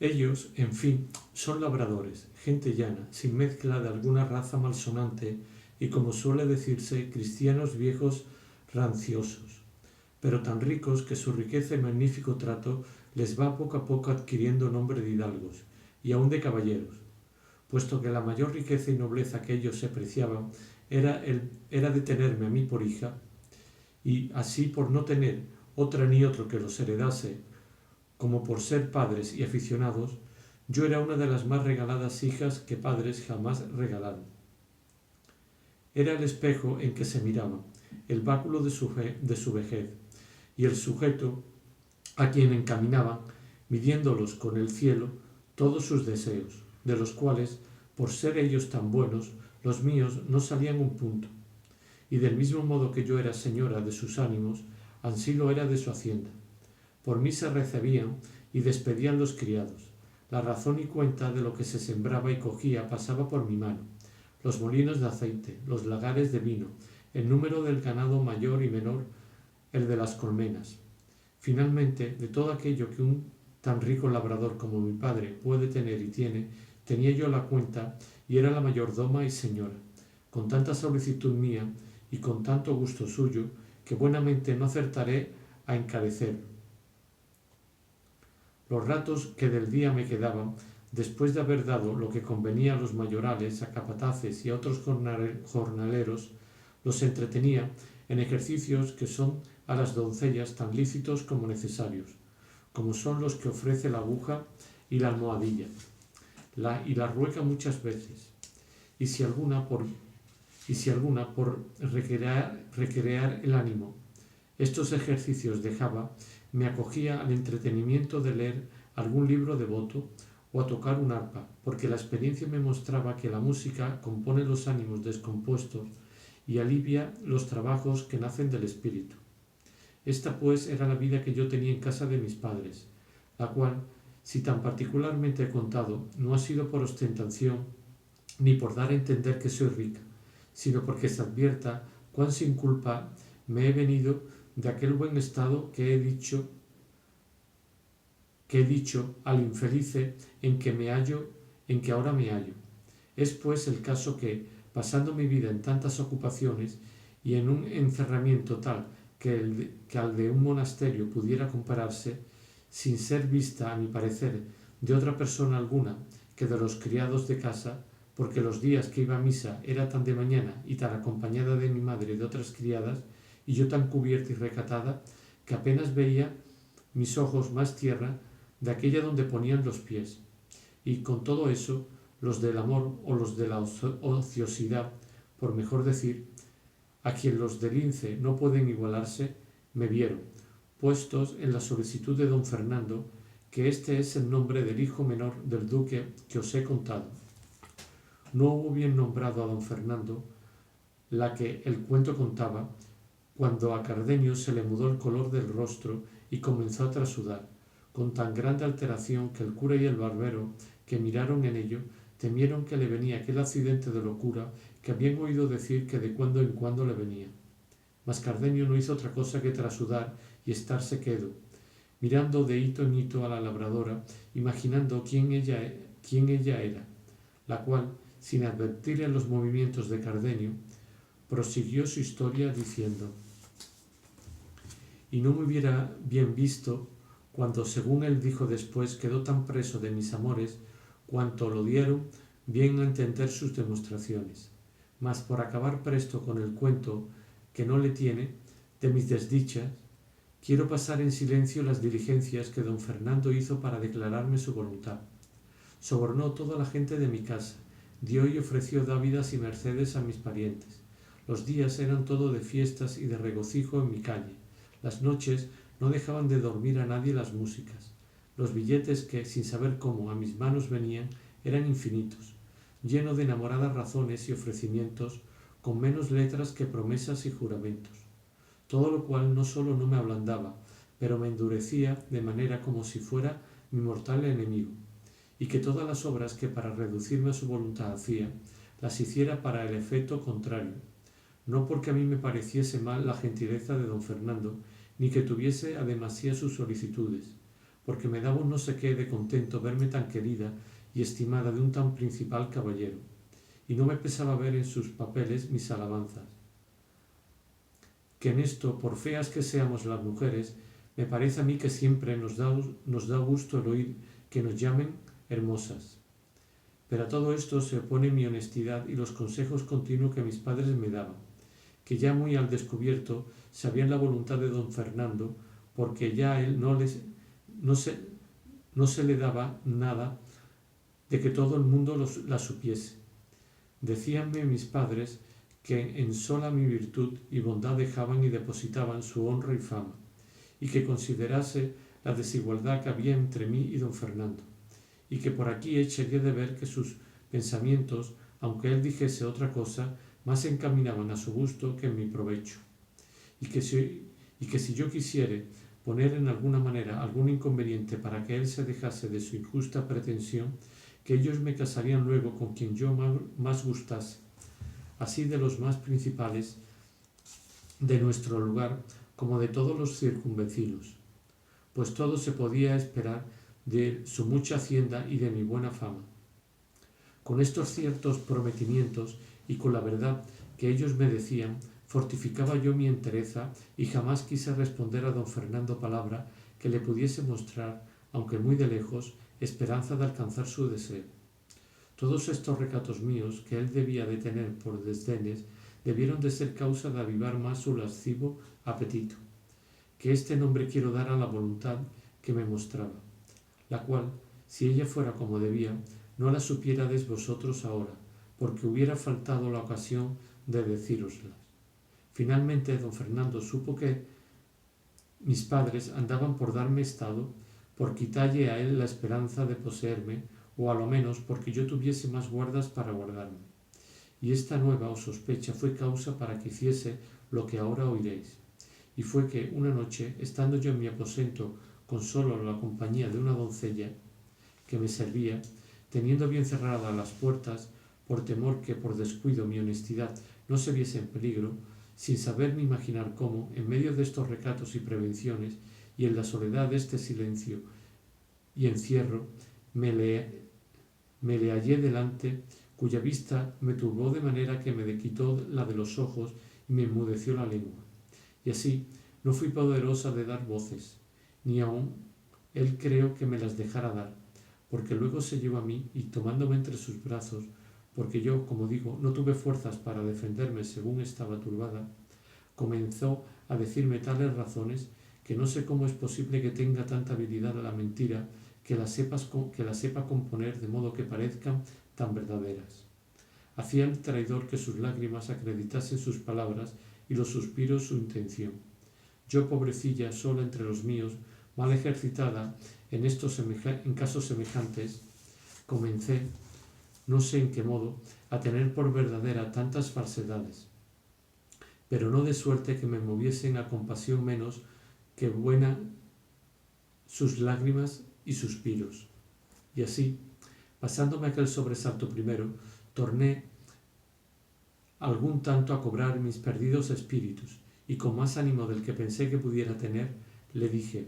Ellos, en fin, son labradores, gente llana, sin mezcla de alguna raza malsonante y, como suele decirse, cristianos viejos ranciosos, pero tan ricos que su riqueza y magnífico trato les va poco a poco adquiriendo nombre de hidalgos y aun de caballeros, puesto que la mayor riqueza y nobleza que ellos se preciaban era de tenerme a mí por hija, y así por no tener otra ni otro que los heredase, como por ser padres y aficionados, yo era una de las más regaladas hijas que padres jamás regalaron. Era el espejo en que se miraban, el báculo de su vejez, y el sujeto a quien encaminaban, midiéndolos con el cielo, todos sus deseos, de los cuales, por ser ellos tan buenos, los míos no salían un punto. Y del mismo modo que yo era señora de sus ánimos, ansí lo era de su hacienda. Por mí se recebían y despedían los criados. La razón y cuenta de lo que se sembraba y cogía pasaba por mi mano. Los molinos de aceite, los lagares de vino, el número del ganado mayor y menor, el de las colmenas. Finalmente, de todo aquello que un tan rico labrador como mi padre puede tener y tiene, tenía yo la cuenta y era la mayordoma y señora, con tanta solicitud mía y con tanto gusto suyo, que buenamente no acertaré a encarecerlo. Los ratos que del día me quedaban, después de haber dado lo que convenía a los mayorales, a capataces y a otros jornaleros, los entretenía en ejercicios que son a las doncellas tan lícitos como necesarios, como son los que ofrece la aguja y la almohadilla, y la rueca muchas veces, y si alguna por recrear el ánimo estos ejercicios dejaba, me acogía al entretenimiento de leer algún libro devoto o a tocar un arpa, porque la experiencia me mostraba que la música compone los ánimos descompuestos y alivia los trabajos que nacen del espíritu. Esta pues era la vida que yo tenía en casa de mis padres, la cual, si tan particularmente he contado, no ha sido por ostentación ni por dar a entender que soy rica, sino porque se advierta cuán sin culpa me he venido de aquel buen estado que he dicho al infelice en que ahora me hallo. Es pues el caso que, pasando mi vida en tantas ocupaciones y en un encerramiento tal que al de un monasterio pudiera compararse, sin ser vista, a mi parecer, de otra persona alguna que de los criados de casa, porque los días que iba a misa era tan de mañana y tan acompañada de mi madre y de otras criadas, y yo tan cubierta y recatada, que apenas veía mis ojos más tierra de aquella donde ponían los pies. Y con todo eso, los del amor o los de la ociosidad, por mejor decir, a quien los del lince no pueden igualarse, me vieron, puestos en la solicitud de don Fernando, que este es el nombre del hijo menor del duque que os he contado. No hubo bien nombrado a don Fernando la que el cuento contaba, cuando a Cardenio se le mudó el color del rostro y comenzó a trasudar, con tan grande alteración que el cura y el barbero, que miraron en ello, temieron que le venía aquel accidente de locura que habían oído decir que de cuando en cuando le venía. Mas Cardenio no hizo otra cosa que trasudar y estarse quedo, mirando de hito en hito a la labradora, imaginando quién ella era, la cual, sin advertir en los movimientos de Cardenio, prosiguió su historia diciendo: y no me hubiera bien visto cuando, según él dijo después, quedó tan preso de mis amores, cuanto lo dieron bien a entender sus demostraciones. Mas por acabar presto con el cuento que no le tiene de mis desdichas, quiero pasar en silencio las diligencias que don Fernando hizo para declararme su voluntad. Sobornó toda la gente de mi casa, dio y ofreció dávidas y mercedes a mis parientes. Los días eran todo de fiestas y de regocijo en mi calle. Las noches no dejaban de dormir a nadie las músicas. Los billetes que, sin saber cómo, a mis manos venían, eran infinitos, llenos de enamoradas razones y ofrecimientos, con menos letras que promesas y juramentos. Todo lo cual no sólo no me ablandaba, pero me endurecía de manera como si fuera mi mortal enemigo, y que todas las obras que para reducirme a su voluntad hacía, las hiciera para el efecto contrario, no porque a mí me pareciese mal la gentileza de don Fernando, ni que tuviese a demasía sus solicitudes, porque me daba un no sé qué de contento verme tan querida y estimada de un tan principal caballero, y no me pesaba ver en sus papeles mis alabanzas. Que en esto, por feas que seamos las mujeres, me parece a mí que siempre nos da gusto el oír que nos llamen hermosas. Pero a todo esto se opone mi honestidad y los consejos continuos que mis padres me daban, que ya muy al descubierto sabían la voluntad de don Fernando, porque ya a él no se le daba nada de que todo el mundo la supiese. Decíanme mis padres que en sola mi virtud y bondad dejaban y depositaban su honra y fama, y que considerase la desigualdad que había entre mí y don Fernando, y que por aquí echaría de ver que sus pensamientos, aunque él dijese otra cosa, más se encaminaban a su gusto que en mi provecho, y que si yo quisiere poner en alguna manera algún inconveniente para que él se dejase de su injusta pretensión, que ellos me casarían luego con quien yo más gustase, así de los más principales de nuestro lugar como de todos los circunvecinos, pues todo se podía esperar de su mucha hacienda y de mi buena fama. Con estos ciertos prometimientos y con la verdad que ellos me decían, fortificaba yo mi entereza y jamás quise responder a don Fernando palabra que le pudiese mostrar, aunque muy de lejos, esperanza de alcanzar su deseo. Todos estos recatos míos que él debía de tener por desdenes debieron de ser causa de avivar más su lascivo apetito, que este nombre quiero dar a la voluntad que me mostraba, la cual, si ella fuera como debía, no la supiérades vosotros ahora, porque hubiera faltado la ocasión de decíroslas. Finalmente don Fernando supo que mis padres andaban por darme estado, por quitalle a él la esperanza de poseerme, o a lo menos porque yo tuviese más guardas para guardarme. Y esta nueva o sospecha fue causa para que hiciese lo que ahora oiréis. Y fue que una noche, estando yo en mi aposento con solo la compañía de una doncella que me servía, teniendo bien cerradas las puertas, por temor que por descuido mi honestidad no se viese en peligro, sin saber ni imaginar cómo, en medio de estos recatos y prevenciones, y en la soledad de este silencio y encierro, me le hallé delante, cuya vista me turbó de manera que me quitó la de los ojos y me enmudeció la lengua. Y así no fui poderosa de dar voces, ni aun él creo que me las dejara dar, porque luego se llevó a mí y tomándome entre sus brazos, porque yo, como digo, no tuve fuerzas para defenderme según estaba turbada, comenzó a decirme tales razones que no sé cómo es posible que tenga tanta habilidad a la mentira, que la sepa componer de modo que parezcan tan verdaderas. Hacía el traidor que sus lágrimas acreditasen sus palabras y los suspiros su intención. Yo, pobrecilla, sola entre los míos, mal ejercitada en casos semejantes, comencé, no sé en qué modo, a tener por verdadera tantas falsedades, pero no de suerte que me moviesen a compasión menos que buena sus lágrimas y suspiros. Y así, pasándome aquel sobresalto primero, torné algún tanto a cobrar mis perdidos espíritus, y con más ánimo del que pensé que pudiera tener, le dije: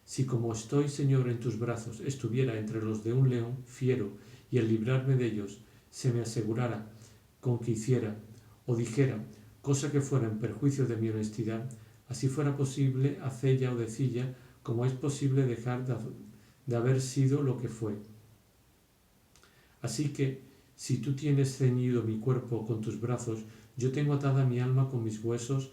si como estoy, Señor, en tus brazos, estuviera entre los de un león fiero, y el librarme de ellos se me asegurara con que hiciera o dijera cosa que fuera en perjuicio de mi honestidad, así fuera posible hacella o decilla como es posible dejar de haber sido lo que fue. Así que, si tú tienes ceñido mi cuerpo con tus brazos, yo tengo atada mi alma con mis buenos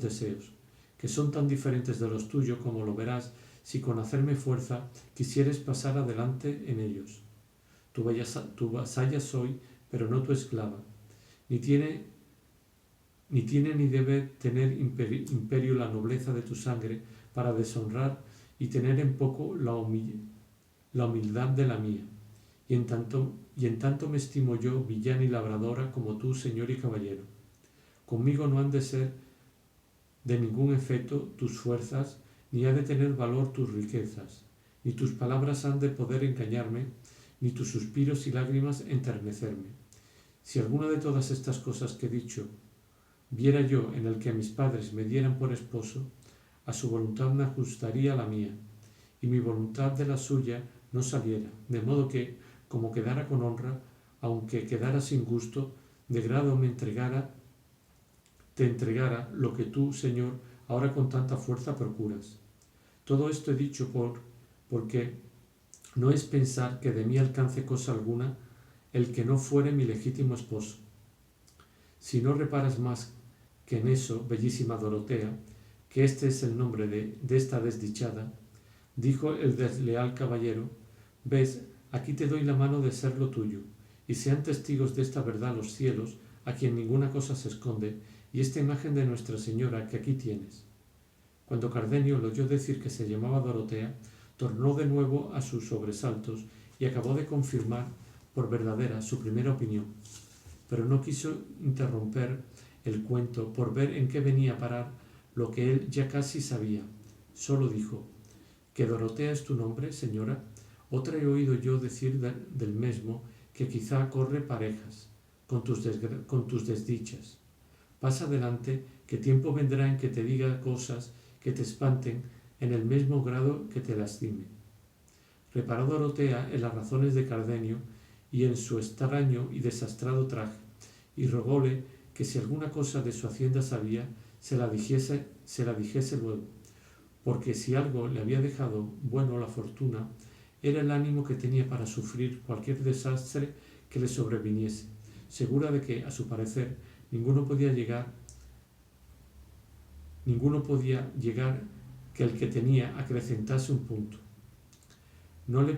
deseos, que son tan diferentes de los tuyos como lo verás si con hacerme fuerza quisieres pasar adelante en ellos. Tu vasalla soy, pero no tu esclava. Ni tiene ni debe tener imperio la nobleza de tu sangre para deshonrar y tener en poco la humildad de la mía. Y en tanto me estimo yo villana y labradora como tú, señor y caballero. Conmigo no han de ser de ningún efecto tus fuerzas, ni ha de tener valor tus riquezas, ni tus palabras han de poder engañarme, ni tus suspiros y lágrimas enternecerme. Si alguna de todas estas cosas que he dicho viera yo en el que mis padres me dieran por esposo, a su voluntad me ajustaría a la mía, y mi voluntad de la suya no saliera, de modo que, como quedara con honra, aunque quedara sin gusto, de grado te entregara lo que tú, Señor, ahora con tanta fuerza procuras. Todo esto he dicho porque no es pensar que de mí alcance cosa alguna el que no fuere mi legítimo esposo. Si no reparas más que en eso, bellísima Dorotea, que este es el nombre de esta desdichada, dijo el desleal caballero, ves, aquí te doy la mano de ser lo tuyo, y sean testigos de esta verdad los cielos, a quien ninguna cosa se esconde, y esta imagen de Nuestra Señora que aquí tienes. Cuando Cardenio lo oyó decir que se llamaba Dorotea, tornó de nuevo a sus sobresaltos y acabó de confirmar por verdadera su primera opinión, pero no quiso interromper el cuento por ver en qué venía a parar lo que él ya casi sabía. Solo dijo, ¿que Dorotea es tu nombre, señora? Otra he oído yo decir del mesmo que quizá corre parejas con tus desdichas. Pasa adelante, que tiempo vendrá en que te diga cosas que te espanten en el mismo grado que te lastime. Reparó Dorotea en las razones de Cardenio y en su extraño y desastrado traje, y rogóle que si alguna cosa de su hacienda sabía, se la dijese luego, porque si algo le había dejado bueno la fortuna, era el ánimo que tenía para sufrir cualquier desastre que le sobreviniese, segura de que, a su parecer, ninguno podía llegar que el que tenía acrecentase un punto. No le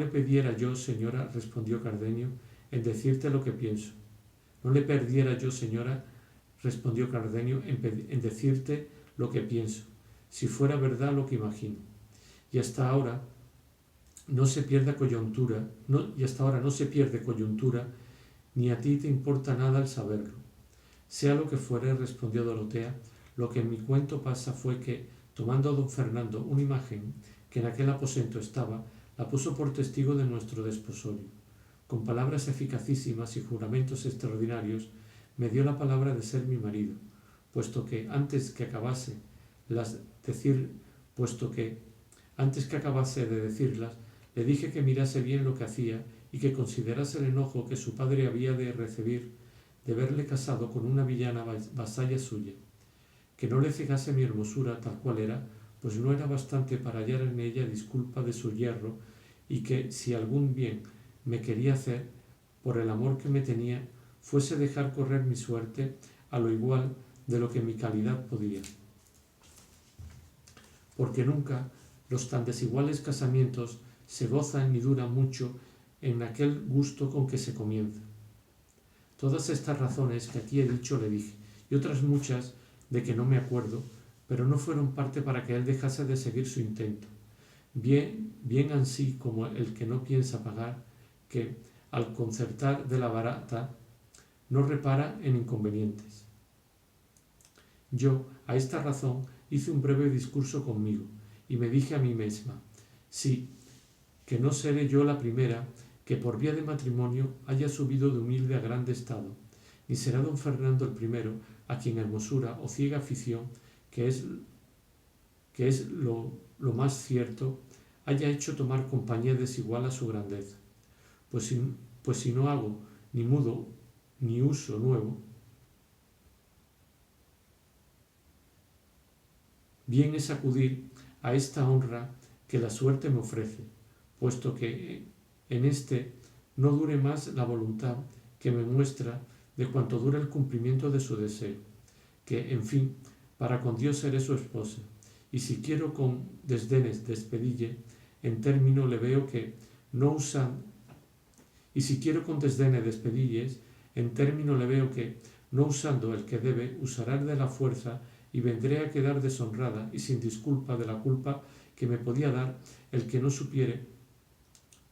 pediera yo, señora, respondió Cardenio, en decirte lo que pienso. No le perdiera yo, señora, respondió Cardenio, en decirte lo que pienso, si fuera verdad lo que imagino. Y hasta ahora no se pierde coyuntura, ni a ti te importa nada el saberlo. Sea lo que fuere, respondió Dorotea, lo que en mi cuento pasa fue que, tomando a don Fernando una imagen que en aquel aposento estaba, la puso por testigo de nuestro desposorio. Con palabras eficacísimas y juramentos extraordinarios, me dio la palabra de ser mi marido, puesto que antes que acabase de decirlas, le dije que mirase bien lo que hacía y que considerase el enojo que su padre había de recibir de verle casado con una villana vasalla suya, que no le cegase mi hermosura tal cual era, pues no era bastante para hallar en ella disculpa de su yerro, y que si algún bien me quería hacer, por el amor que me tenía, fuese dejar correr mi suerte a lo igual de lo que mi calidad podía. Porque nunca los tan desiguales casamientos se gozan ni duran mucho en aquel gusto con que se comienza. Todas estas razones que aquí he dicho le dije, y otras muchas de que no me acuerdo, pero no fueron parte para que él dejase de seguir su intento. Bien ansí como el que no piensa pagar, que, al concertar de la barata, no repara en inconvenientes. Yo, a esta razón, hice un breve discurso conmigo, y me dije a mí misma, sí, que no seré yo la primera que por vía de matrimonio haya subido de humilde a grande estado, ni será don Fernando el primero a quien hermosura o ciega afición, que es lo más cierto, haya hecho tomar compañía desigual a su grandeza. Pues si no hago ni mudo ni uso nuevo, bien es acudir a esta honra que la suerte me ofrece, puesto que en este no dure más la voluntad que me muestra de cuanto dura el cumplimiento de su deseo, que, en fin, para con Dios seré su esposa, y si quiero con desdenes despedille, en término le veo que no usan, y si quiero con desdenes despedilles, en término le veo que, no usando el que debe, usará de la fuerza, y vendré a quedar deshonrada y sin disculpa de la culpa que me podía dar el que no supiere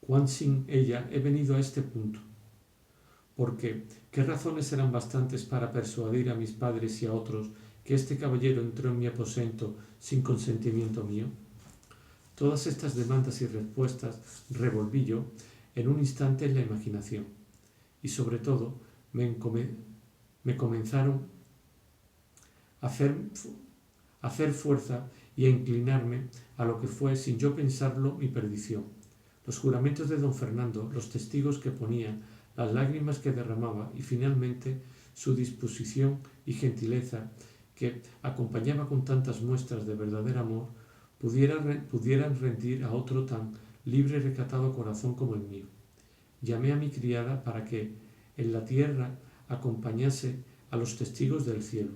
cuán sin ella he venido a este punto. Porque, ¿qué razones serán bastantes para persuadir a mis padres y a otros que este caballero entró en mi aposento sin consentimiento mío? Todas estas demandas y respuestas revolví yo en un instante en la imaginación, y sobre todo me comenzaron a hacer fuerza y a inclinarme a lo que fue, sin yo pensarlo, mi perdición. Los juramentos de don Fernando, los testigos que ponía, las lágrimas que derramaba y finalmente su disposición y gentileza que acompañaba con tantas muestras de verdadero amor, pudieran rendir a otro tan libre y recatado corazón como el mío. Llamé a mi criada para que en la tierra acompañase a los testigos del cielo.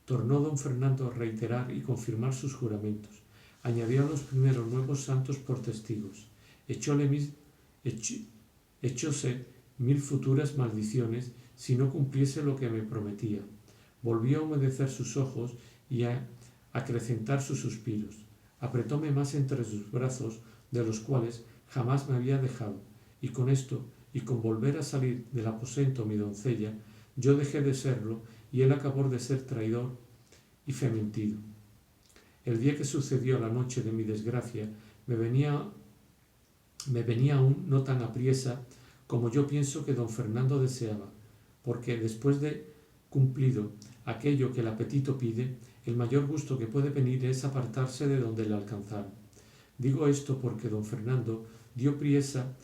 Tornó don Fernando a reiterar y confirmar sus juramentos. Añadió a los primeros nuevos santos por testigos. Echóse 1000 futuras maldiciones si no cumpliese lo que me prometía. Volvió a humedecer sus ojos y a acrecentar sus suspiros. Apretóme más entre sus brazos, de los cuales jamás me había dejado, y con esto, y con volver a salir del aposento mi doncella, yo dejé de serlo, y él acabó de ser traidor y fementido. El día que sucedió la noche de mi desgracia, me venía aún no tan apriesa como yo pienso que don Fernando deseaba, porque después de cumplido aquello que el apetito pide, el mayor gusto que puede venir es apartarse de donde le alcanzaron. Digo esto porque don Fernando dio priesa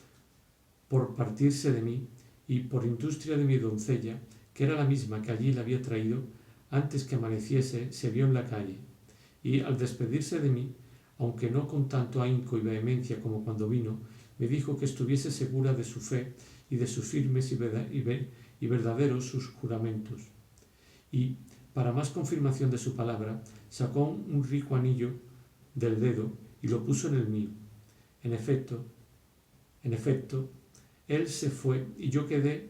por partirse de mí y por industria de mi doncella, que era la misma que allí le había traído, antes que amaneciese se vio en la calle, y al despedirse de mí, aunque no con tanto ahínco y vehemencia como cuando vino, me dijo que estuviese segura de su fe y de sus firmes y verdaderos sus juramentos. Y, para más confirmación de su palabra, sacó un rico anillo del dedo y lo puso en el mío. En efecto, él se fue y yo quedé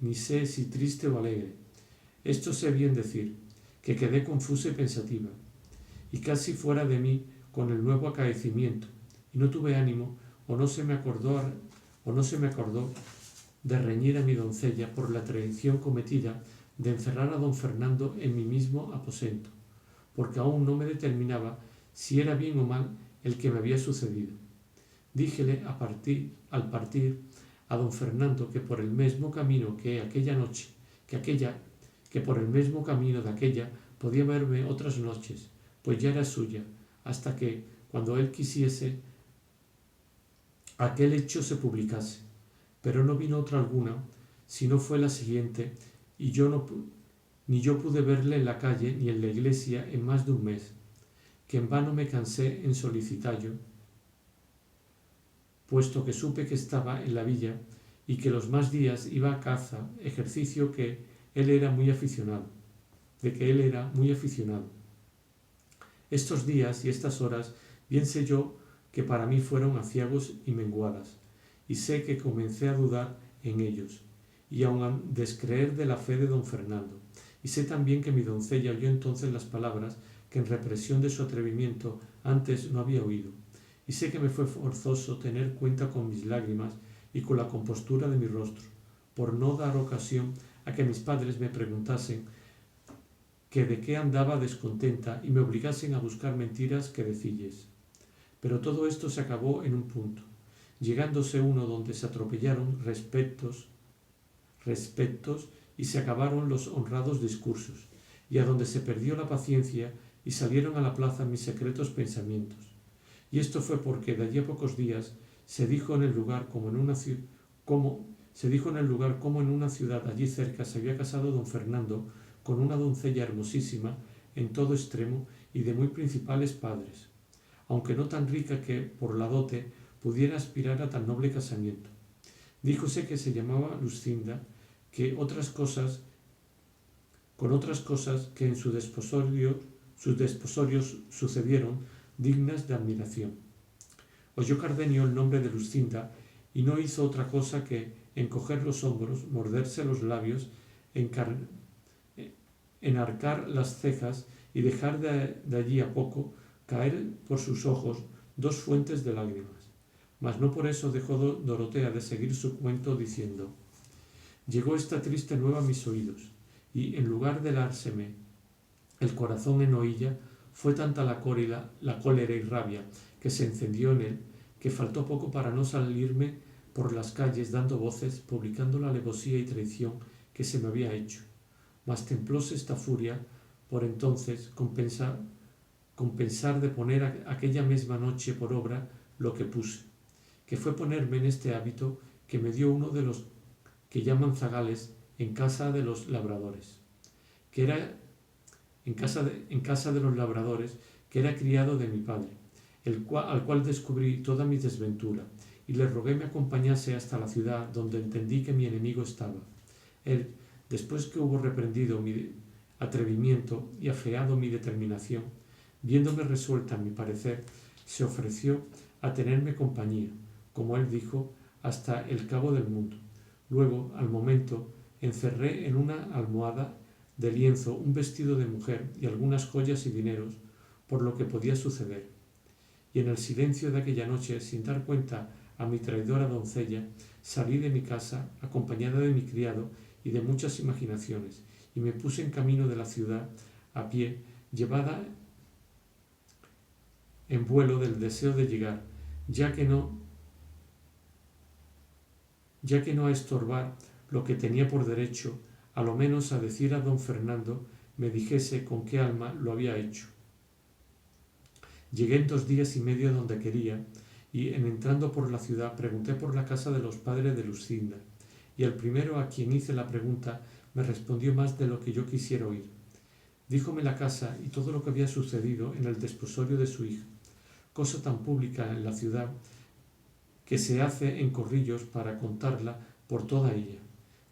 ni sé si triste o alegre. Esto sé bien decir, que quedé confusa y pensativa, y casi fuera de mí con el nuevo acaecimiento, y no tuve ánimo o no se me acordó de reñir a mi doncella por la traición cometida de encerrar a don Fernando en mi mismo aposento, porque aún no me determinaba si era bien o mal el que me había sucedido. Díjele al partir a don Fernando que por el mismo camino que aquella noche, que por el mismo camino de aquella podía verme otras noches, pues ya era suya, hasta que, cuando él quisiese, aquel hecho se publicase. Pero no vino otra alguna, sino fue la siguiente, y ni yo pude verle en la calle ni en la iglesia en más de un mes, que en vano me cansé en solicitallo, puesto que supe que estaba en la villa y que los más días iba a caza, ejercicio de que él era muy aficionado. Estos días y estas horas, bien sé yo que para mí fueron aciagos y menguadas, y sé que comencé a dudar en ellos, y aun a descreer de la fe de don Fernando, y sé también que mi doncella oyó entonces las palabras que en represión de su atrevimiento antes no había oído, y sé que me fue forzoso tener cuenta con mis lágrimas y con la compostura de mi rostro, por no dar ocasión a que mis padres me preguntasen que de qué andaba descontenta y me obligasen a buscar mentiras que decilles. Pero todo esto se acabó en un punto, llegándose uno donde se atropellaron respetos y se acabaron los honrados discursos, y a donde se perdió la paciencia y salieron a la plaza mis secretos pensamientos. Y esto fue porque de allí a pocos días se dijo en el lugar como en una ciudad allí cerca se había casado don Fernando con una doncella hermosísima en todo extremo y de muy principales padres, aunque no tan rica que por la dote pudiera aspirar a tan noble casamiento. Díjose que se llamaba Luscinda, que con otras cosas que en sus desposorios sucedieron, dignas de admiración. Oyó Cardenio el nombre de Luscinda y no hizo otra cosa que encoger los hombros, morderse los labios, enarcar las cejas y dejar de allí a poco caer por sus ojos 2 fuentes de lágrimas. Mas no por eso dejó Dorotea de seguir su cuento diciendo: llegó esta triste nueva a mis oídos, y en lugar de dárseme el corazón en hoilla, fue tanta la cólera y rabia que se encendió en él, que faltó poco para no salirme por las calles dando voces, publicando la alevosía y traición que se me había hecho. mas templóse esta furia por entonces con pensar de poner aquella misma noche por obra lo que puse, que fue ponerme en este hábito que me dio uno de los que llaman zagales en casa de los labradores, que era en casa de los labradores, que era criado de mi padre, al cual descubrí toda mi desventura, y le rogué me acompañase hasta la ciudad donde entendí que mi enemigo estaba. Él, después que hubo reprendido mi atrevimiento y afeado mi determinación, viéndome resuelta en mi parecer, se ofreció a tenerme compañía, como él dijo, hasta el cabo del mundo. Luego, al momento, encerré en una almohada de lienzo un vestido de mujer y algunas joyas y dineros, por lo que podía suceder. Y en el silencio de aquella noche, sin dar cuenta a mi traidora doncella, salí de mi casa, acompañada de mi criado y de muchas imaginaciones, y me puse en camino de la ciudad a pie, llevada en vuelo del deseo de llegar, ya que no a estorbar lo que tenía por derecho, a lo menos a decir a don Fernando me dijese con qué alma lo había hecho. Llegué en 2 días y medio donde quería, y en entrando por la ciudad pregunté por la casa de los padres de Lucinda, y el primero a quien hice la pregunta me respondió más de lo que yo quisiera oír. Díjome la casa y todo lo que había sucedido en el desposorio de su hija, cosa tan pública en la ciudad que se hace en corrillos para contarla por toda ella.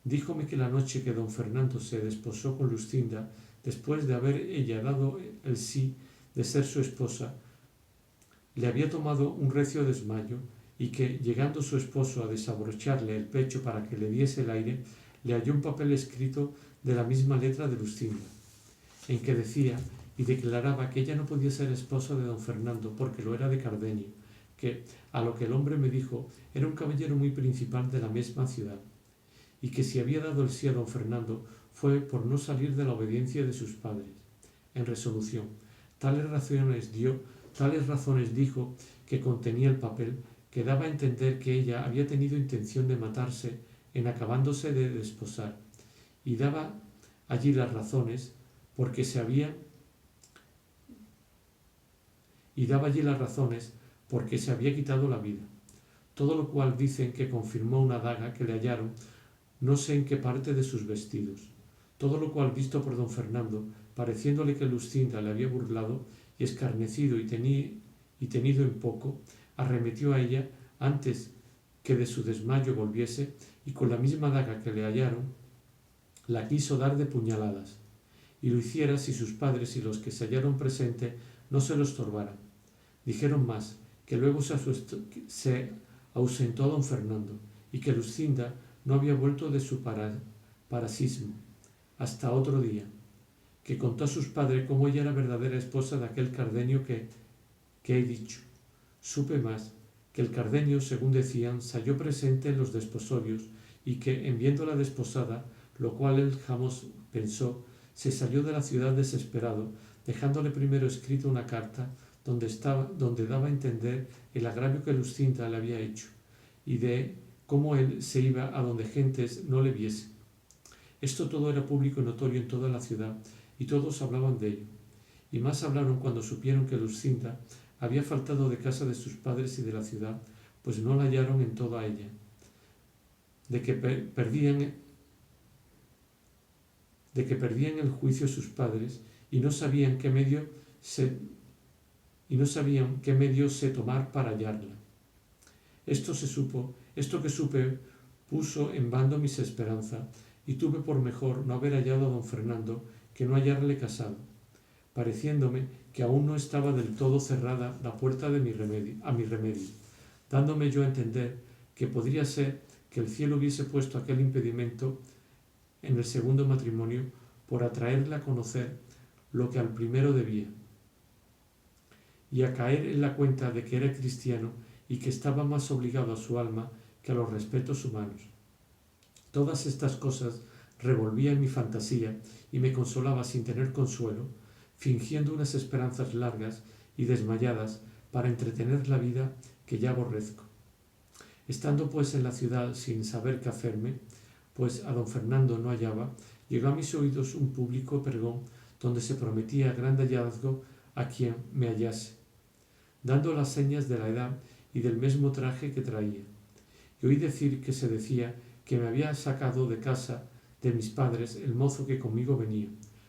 Díjome que la noche que don Fernando se desposó con Lucinda, después de haber ella dado el sí de ser su esposa, le había tomado un recio desmayo y que, llegando su esposo a desabrocharle el pecho para que le diese el aire, le halló un papel escrito de la misma letra de Lucinda, en que decía y declaraba que ella no podía ser esposa de don Fernando porque lo era de Cardenio, que, a lo que el hombre me dijo, era un caballero muy principal de la misma ciudad, y que si había dado el sí a don Fernando fue por no salir de la obediencia de sus padres. En resolución, tales razones dijo que contenía el papel, que daba a entender que ella había tenido intención de matarse en acabándose de desposar, y daba allí las razones porque se había quitado la vida. Todo lo cual dicen que confirmó una daga que le hallaron no sé en qué parte de sus vestidos. Todo lo cual visto por don Fernando, pareciéndole que Lucinda le había burlado y escarnecido y tenido en poco, arremetió a ella antes que de su desmayo volviese, y con la misma daga que le hallaron la quiso dar de puñaladas, y lo hiciera si sus padres y los que se hallaron presentes no se lo estorbaran. Dijeron más, que luego se ausentó don Fernando, y que Lucinda no había vuelto de su parasismo hasta otro día, que contó a sus padres cómo ella era verdadera esposa de aquel Cardenio que he dicho. Supe más, que el Cardenio, según decían, se halló presente en los desposorios, y que, en viéndola desposada, lo cual él jamás pensó, se salió de la ciudad desesperado, dejándole primero escrita una carta donde daba a entender el agravio que Lucinda le había hecho, y de cómo él se iba a donde gentes no le viesen. Esto todo era público y notorio en toda la ciudad, y todos hablaban de ello. Y más hablaron cuando supieron que Lucinda había faltado de casa de sus padres y de la ciudad, pues no la hallaron en toda ella, de que perdían el juicio sus padres y no sabían qué medio se tomar para hallarla. Esto que supe puso en bando mis esperanzas, y tuve por mejor no haber hallado a don Fernando que no hallarle casado, pareciéndome que aún no estaba del todo cerrada la puerta a mi remedio, dándome yo a entender que podría ser que el cielo hubiese puesto aquel impedimento en el segundo matrimonio por atraerle a conocer lo que al primero debía, y a caer en la cuenta de que era cristiano y que estaba más obligado a su alma que a los respetos humanos. Todas estas cosas revolvía en mi fantasía y me consolaba sin tener consuelo, fingiendo unas esperanzas largas y desmayadas para entretener la vida que ya aborrezco. Estando pues en la ciudad sin saber qué hacerme, pues a don Fernando no hallaba, llegó a mis oídos un público pregón donde se prometía gran hallazgo a quien me hallase, dando las señas de la edad y del mismo traje que traía. Y oí decir que se decía que me había sacado de casa de mis padres el mozo que conmigo venía,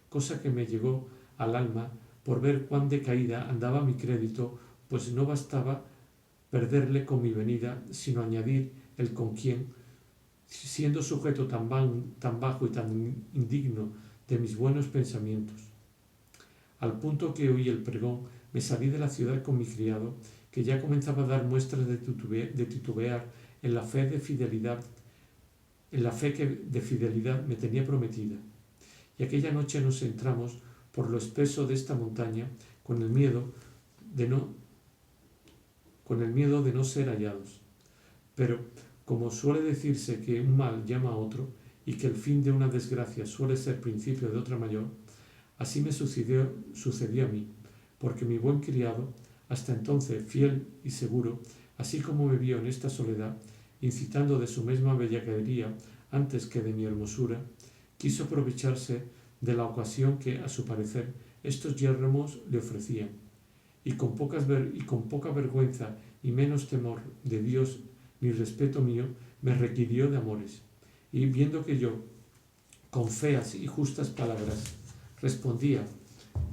cosa que me llegó al alma por ver cuán decaída andaba mi crédito, pues no bastaba perderle con mi venida, sino añadir el con quien, siendo sujeto tan bajo y tan indigno de mis buenos pensamientos. Al punto que oí el pregón, me salí de la ciudad con mi criado, que ya comenzaba a dar muestras de titubear en la fe que de fidelidad me tenía prometida. Y aquella noche nos entramos por lo espeso de esta montaña, con el miedo de no ser hallados. Pero, como suele decirse que un mal llama a otro, y que el fin de una desgracia suele ser principio de otra mayor, así me sucedió a mí, porque mi buen criado, hasta entonces fiel y seguro, así como me vio en esta soledad, incitando de su misma bellaquería antes que de mi hermosura, quiso aprovecharse de la ocasión que, a su parecer, estos yermos le ofrecían, y con poca vergüenza y menos temor de Dios ni respeto mío, me requirió de amores. Y viendo que yo, con feas y justas palabras, respondía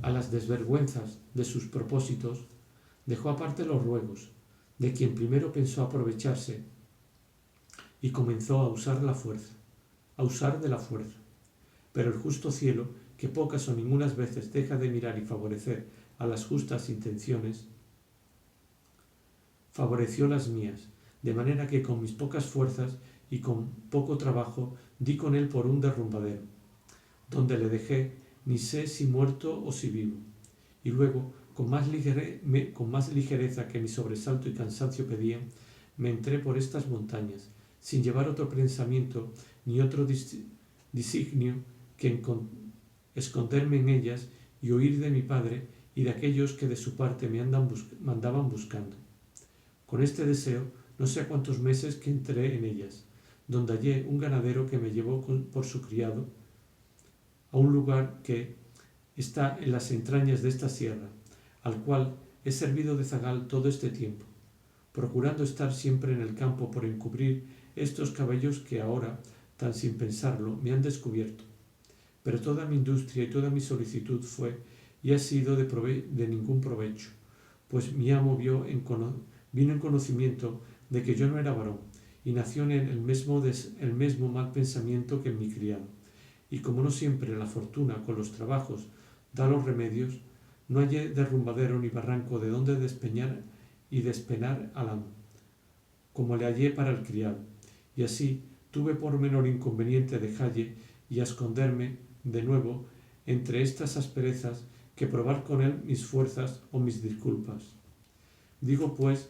a las desvergüenzas de sus propósitos, dejó aparte los ruegos, de quien primero pensó aprovecharse, y comenzó a usar de la fuerza. Pero el justo cielo, que pocas o ningunas veces deja de mirar y favorecer a las justas intenciones, favoreció las mías, de manera que con mis pocas fuerzas y con poco trabajo di con él por un derrumbadero, donde le dejé, ni sé si muerto o si vivo. Y luego, con más ligereza que mi sobresalto y cansancio pedían, me entré por estas montañas, sin llevar otro pensamiento ni otro designio que esconderme en ellas y huir de mi padre y de aquellos que de su parte me andaban buscando. Con este deseo, no sé a cuántos meses que entré en ellas, donde hallé un ganadero que me llevó por su criado a un lugar que está en las entrañas de esta sierra, al cual he servido de zagal todo este tiempo, procurando estar siempre en el campo por encubrir estos caballos que ahora, tan sin pensarlo, me han descubierto. Pero toda mi industria y toda mi solicitud fue y ha sido de ningún provecho, pues mi amo vino en conocimiento de que yo no era varón, y nació en él el mismo mal pensamiento que en mi criado. Y como no siempre la fortuna con los trabajos da los remedios, no hallé derrumbadero ni barranco de donde despeñar y despenar al amo, como le hallé para el criado, y así tuve por menor inconveniente dejalle y a esconderme de nuevo entre estas asperezas que probar con él mis fuerzas o mis disculpas. Digo pues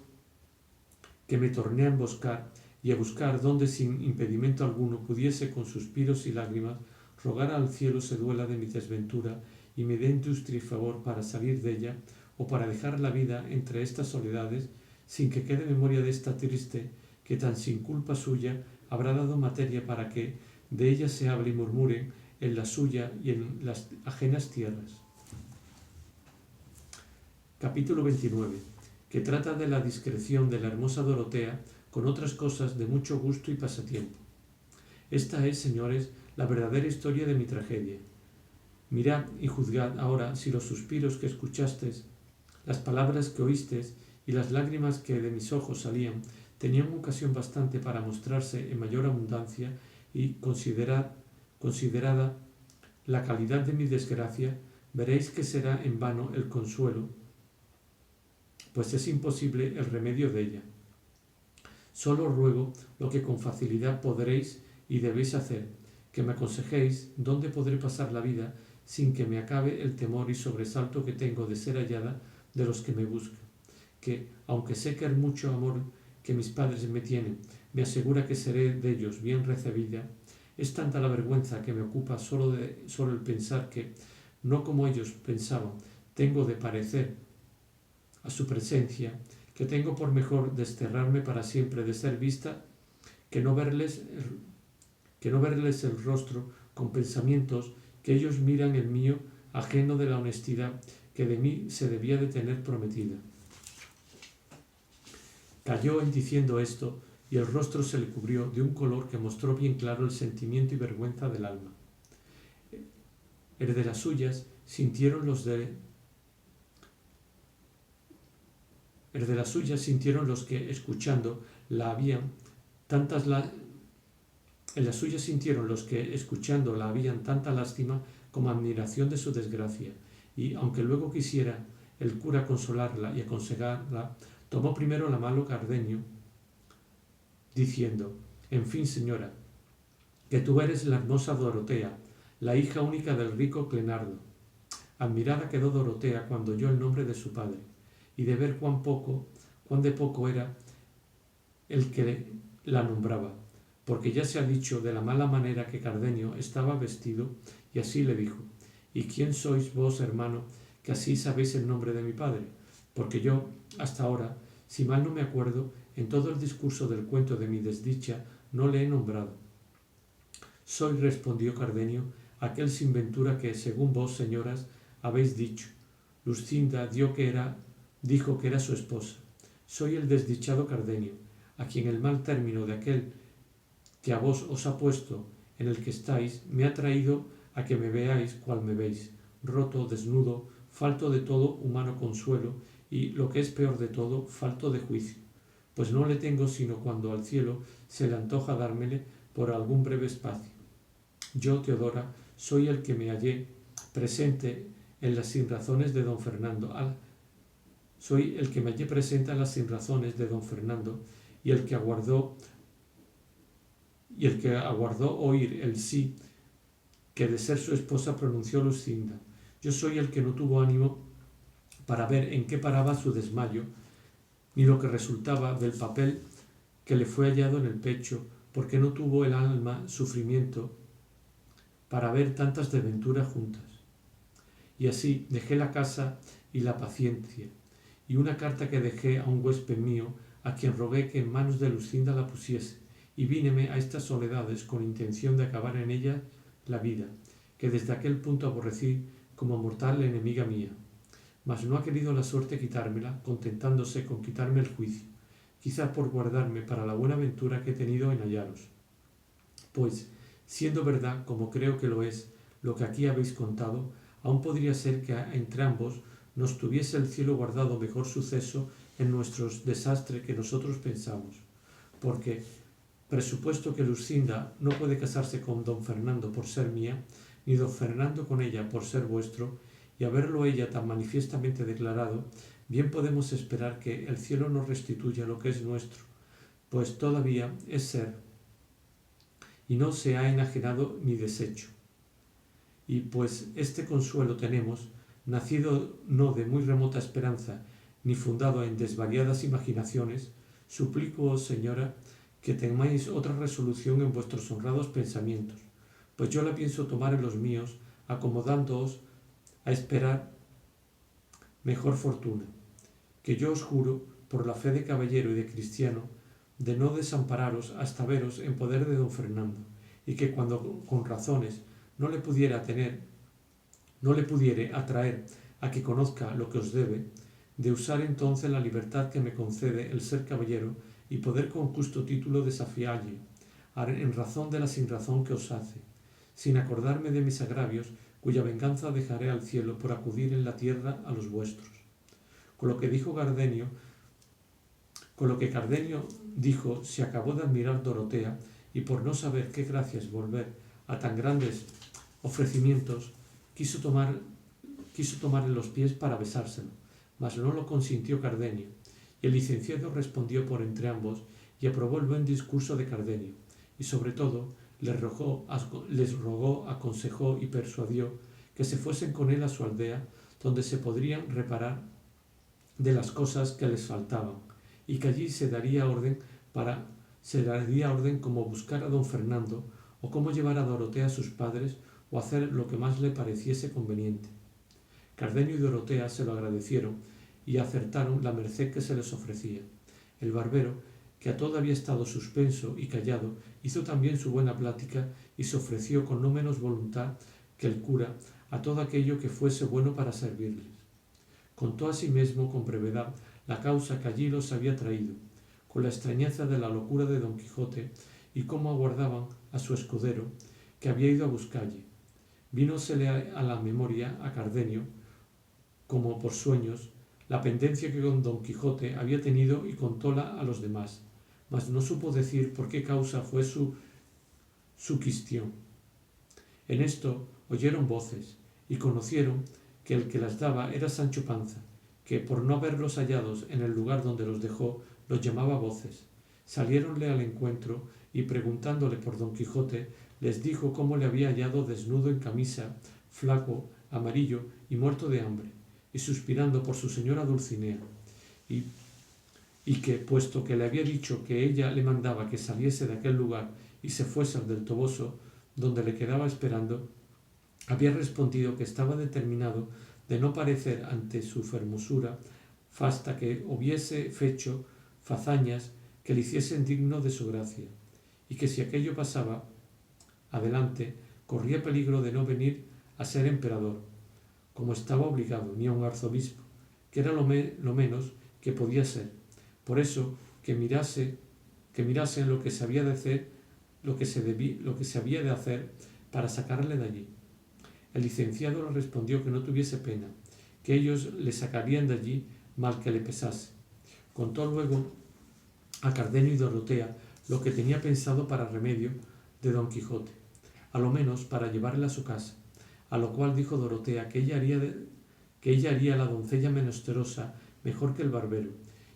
que me torné a emboscar y a buscar donde sin impedimento alguno pudiese con suspiros y lágrimas rogar al cielo se duela de mi desventura y me dé industria y favor para salir de ella o para dejar la vida entre estas soledades sin que quede memoria de esta triste que tan sin culpa suya habrá dado materia para que de ella se hable y murmure en la suya y en las ajenas tierras. Capítulo 29, que trata de la discreción de la hermosa Dorotea con otras cosas de mucho gusto y pasatiempo. Esta es, señores, la verdadera historia de mi tragedia. Mirad y juzgad ahora si los suspiros que escuchasteis, las palabras que oísteis y las lágrimas que de mis ojos salían tenían ocasión bastante para mostrarse en mayor abundancia y considerada la calidad de mi desgracia, veréis que será en vano el consuelo, pues es imposible el remedio de ella. Solo ruego lo que con facilidad podréis y debéis hacer, que me aconsejéis dónde podré pasar la vida sin que me acabe el temor y sobresalto que tengo de ser hallada de los que me buscan, que, aunque sé que el mucho amor que mis padres me tienen me asegura que seré de ellos bien recibida, es tanta la vergüenza que me ocupa solo el pensar que, no como ellos pensaban, tengo de parecer a su presencia, que tengo por mejor desterrarme para siempre de ser vista que no verles el rostro con pensamientos que ellos miran el mío, ajeno de la honestidad que de mí se debía de tener prometida. Calló en diciendo esto, y el rostro se le cubrió de un color que mostró bien claro el sentimiento y vergüenza del alma. El de las suyas sintieron los que escuchando la habían tanta lástima como admiración de su desgracia, y aunque luego quisiera el cura consolarla y aconsejarla, tomó primero la mano Cardenio, diciendo: en fin, señora, que tú eres la hermosa Dorotea, la hija única del rico Clenardo. Admirada quedó Dorotea cuando oyó el nombre de su padre, y de ver cuán de poco era el que la nombraba, porque ya se ha dicho de la mala manera que Cardenio estaba vestido, y así le dijo: ¿y quién sois vos, hermano, que así sabéis el nombre de mi padre? Porque yo, hasta ahora, si mal no me acuerdo, en todo el discurso del cuento de mi desdicha no le he nombrado. Soy, respondió Cardenio, aquel sin ventura que, según vos, señoras, habéis dicho. Luscinda dijo que era su esposa. Soy el desdichado Cardenio, a quien el mal término de aquel que a vos os ha puesto en el que estáis me ha traído a que me veáis cual me veis, roto, desnudo, falto de todo humano consuelo y, lo que es peor de todo, falto de juicio, pues no le tengo sino cuando al cielo se le antoja dármele por algún breve espacio. Yo, Teodora, soy el que me hallé presente en las sinrazones de don Fernando, y el que aguardó oír el sí que de ser su esposa pronunció Luscinda. Yo soy el que no tuvo ánimo para ver en qué paraba su desmayo, ni lo que resultaba del papel que le fue hallado en el pecho, porque no tuvo el alma sufrimiento para ver tantas desventuras juntas. Y así dejé la casa y la paciencia, y una carta que dejé a un huésped mío, a quien rogué que en manos de Luscinda la pusiese, y víneme a estas soledades con intención de acabar en ella la vida, que desde aquel punto aborrecí como mortal enemiga mía. Mas no ha querido la suerte quitármela, contentándose con quitarme el juicio, quizá por guardarme para la buena ventura que he tenido en hallaros. Pues, siendo verdad, como creo que lo es, lo que aquí habéis contado, aún podría ser que entre ambos nos tuviese el cielo guardado mejor suceso en nuestros desastres que nosotros pensamos, porque, presupuesto que Luscinda no puede casarse con don Fernando por ser mía, ni don Fernando con ella por ser vuestro, y haberlo ella tan manifiestamente declarado, bien podemos esperar que el cielo nos restituya lo que es nuestro, pues todavía es ser, y no se ha enajenado ni deshecho. Y pues este consuelo tenemos, nacido no de muy remota esperanza, ni fundado en desvariadas imaginaciones, suplico, señora, que tengáis otra resolución en vuestros honrados pensamientos, pues yo la pienso tomar en los míos, acomodándoos a esperar mejor fortuna, que yo os juro, por la fe de caballero y de cristiano, de no desampararos hasta veros en poder de don Fernando, y que cuando con razones no le pudiere atraer a que conozca lo que os debe, de usar entonces la libertad que me concede el ser caballero y poder con justo título desafialle, en razón de la sinrazón que os hace, sin acordarme de mis agravios, cuya venganza dejaré al cielo por acudir en la tierra a los vuestros. Con lo que Cardenio dijo, se acabó de admirar Dorotea, y por no saber qué gracias volver a tan grandes ofrecimientos, quiso tomarle los pies para besárselo, mas no lo consintió Cardenio, y el licenciado respondió por entre ambos y aprobó el buen discurso de Cardenio, y sobre todo les rogó, aconsejó y persuadió que se fuesen con él a su aldea, donde se podrían reparar de las cosas que les faltaban, y que allí se daría orden como buscar a don Fernando, o cómo llevar a Dorotea a sus padres, o hacer lo que más le pareciese conveniente. Cardenio y Dorotea se lo agradecieron y acertaron la merced que se les ofrecía. El barbero, que a todo había estado suspenso y callado, hizo también su buena plática y se ofreció con no menos voluntad que el cura a todo aquello que fuese bueno para servirles. Contó asimismo con brevedad la causa que allí los había traído, con la extrañeza de la locura de Don Quijote y cómo aguardaban a su escudero, que había ido a buscalle. Vínosele a la memoria a Cardenio, como por sueños, la pendencia que con Don Quijote había tenido y contóla a los demás, mas no supo decir por qué causa fue su quistión. En esto oyeron voces y conocieron que el que las daba era Sancho Panza, que por no haberlos hallados en el lugar donde los dejó, los llamaba voces. Saliéronle al encuentro y preguntándole por Don Quijote, les dijo cómo le había hallado desnudo en camisa, flaco, amarillo y muerto de hambre, y suspirando por su señora Dulcinea, y que, puesto que le había dicho que ella le mandaba que saliese de aquel lugar y se fuese al del Toboso, donde le quedaba esperando, había respondido que estaba determinado de no parecer ante su fermosura hasta que hubiese fecho fazañas que le hiciesen digno de su gracia, y que si aquello pasaba adelante, corría peligro de no venir a ser emperador, como estaba obligado, ni a un arzobispo, que era lo menos que podía ser. Por eso que mirasen lo que se había de hacer, lo que se había de hacer para sacarle de allí. El licenciado le respondió que no tuviese pena, que ellos le sacarían de allí mal que le pesase. Contó luego a Cardenio y Dorotea lo que tenía pensado para remedio de Don Quijote, a lo menos para llevarle a su casa, a lo cual dijo Dorotea que ella haría a la doncella menesterosa mejor que el barbero,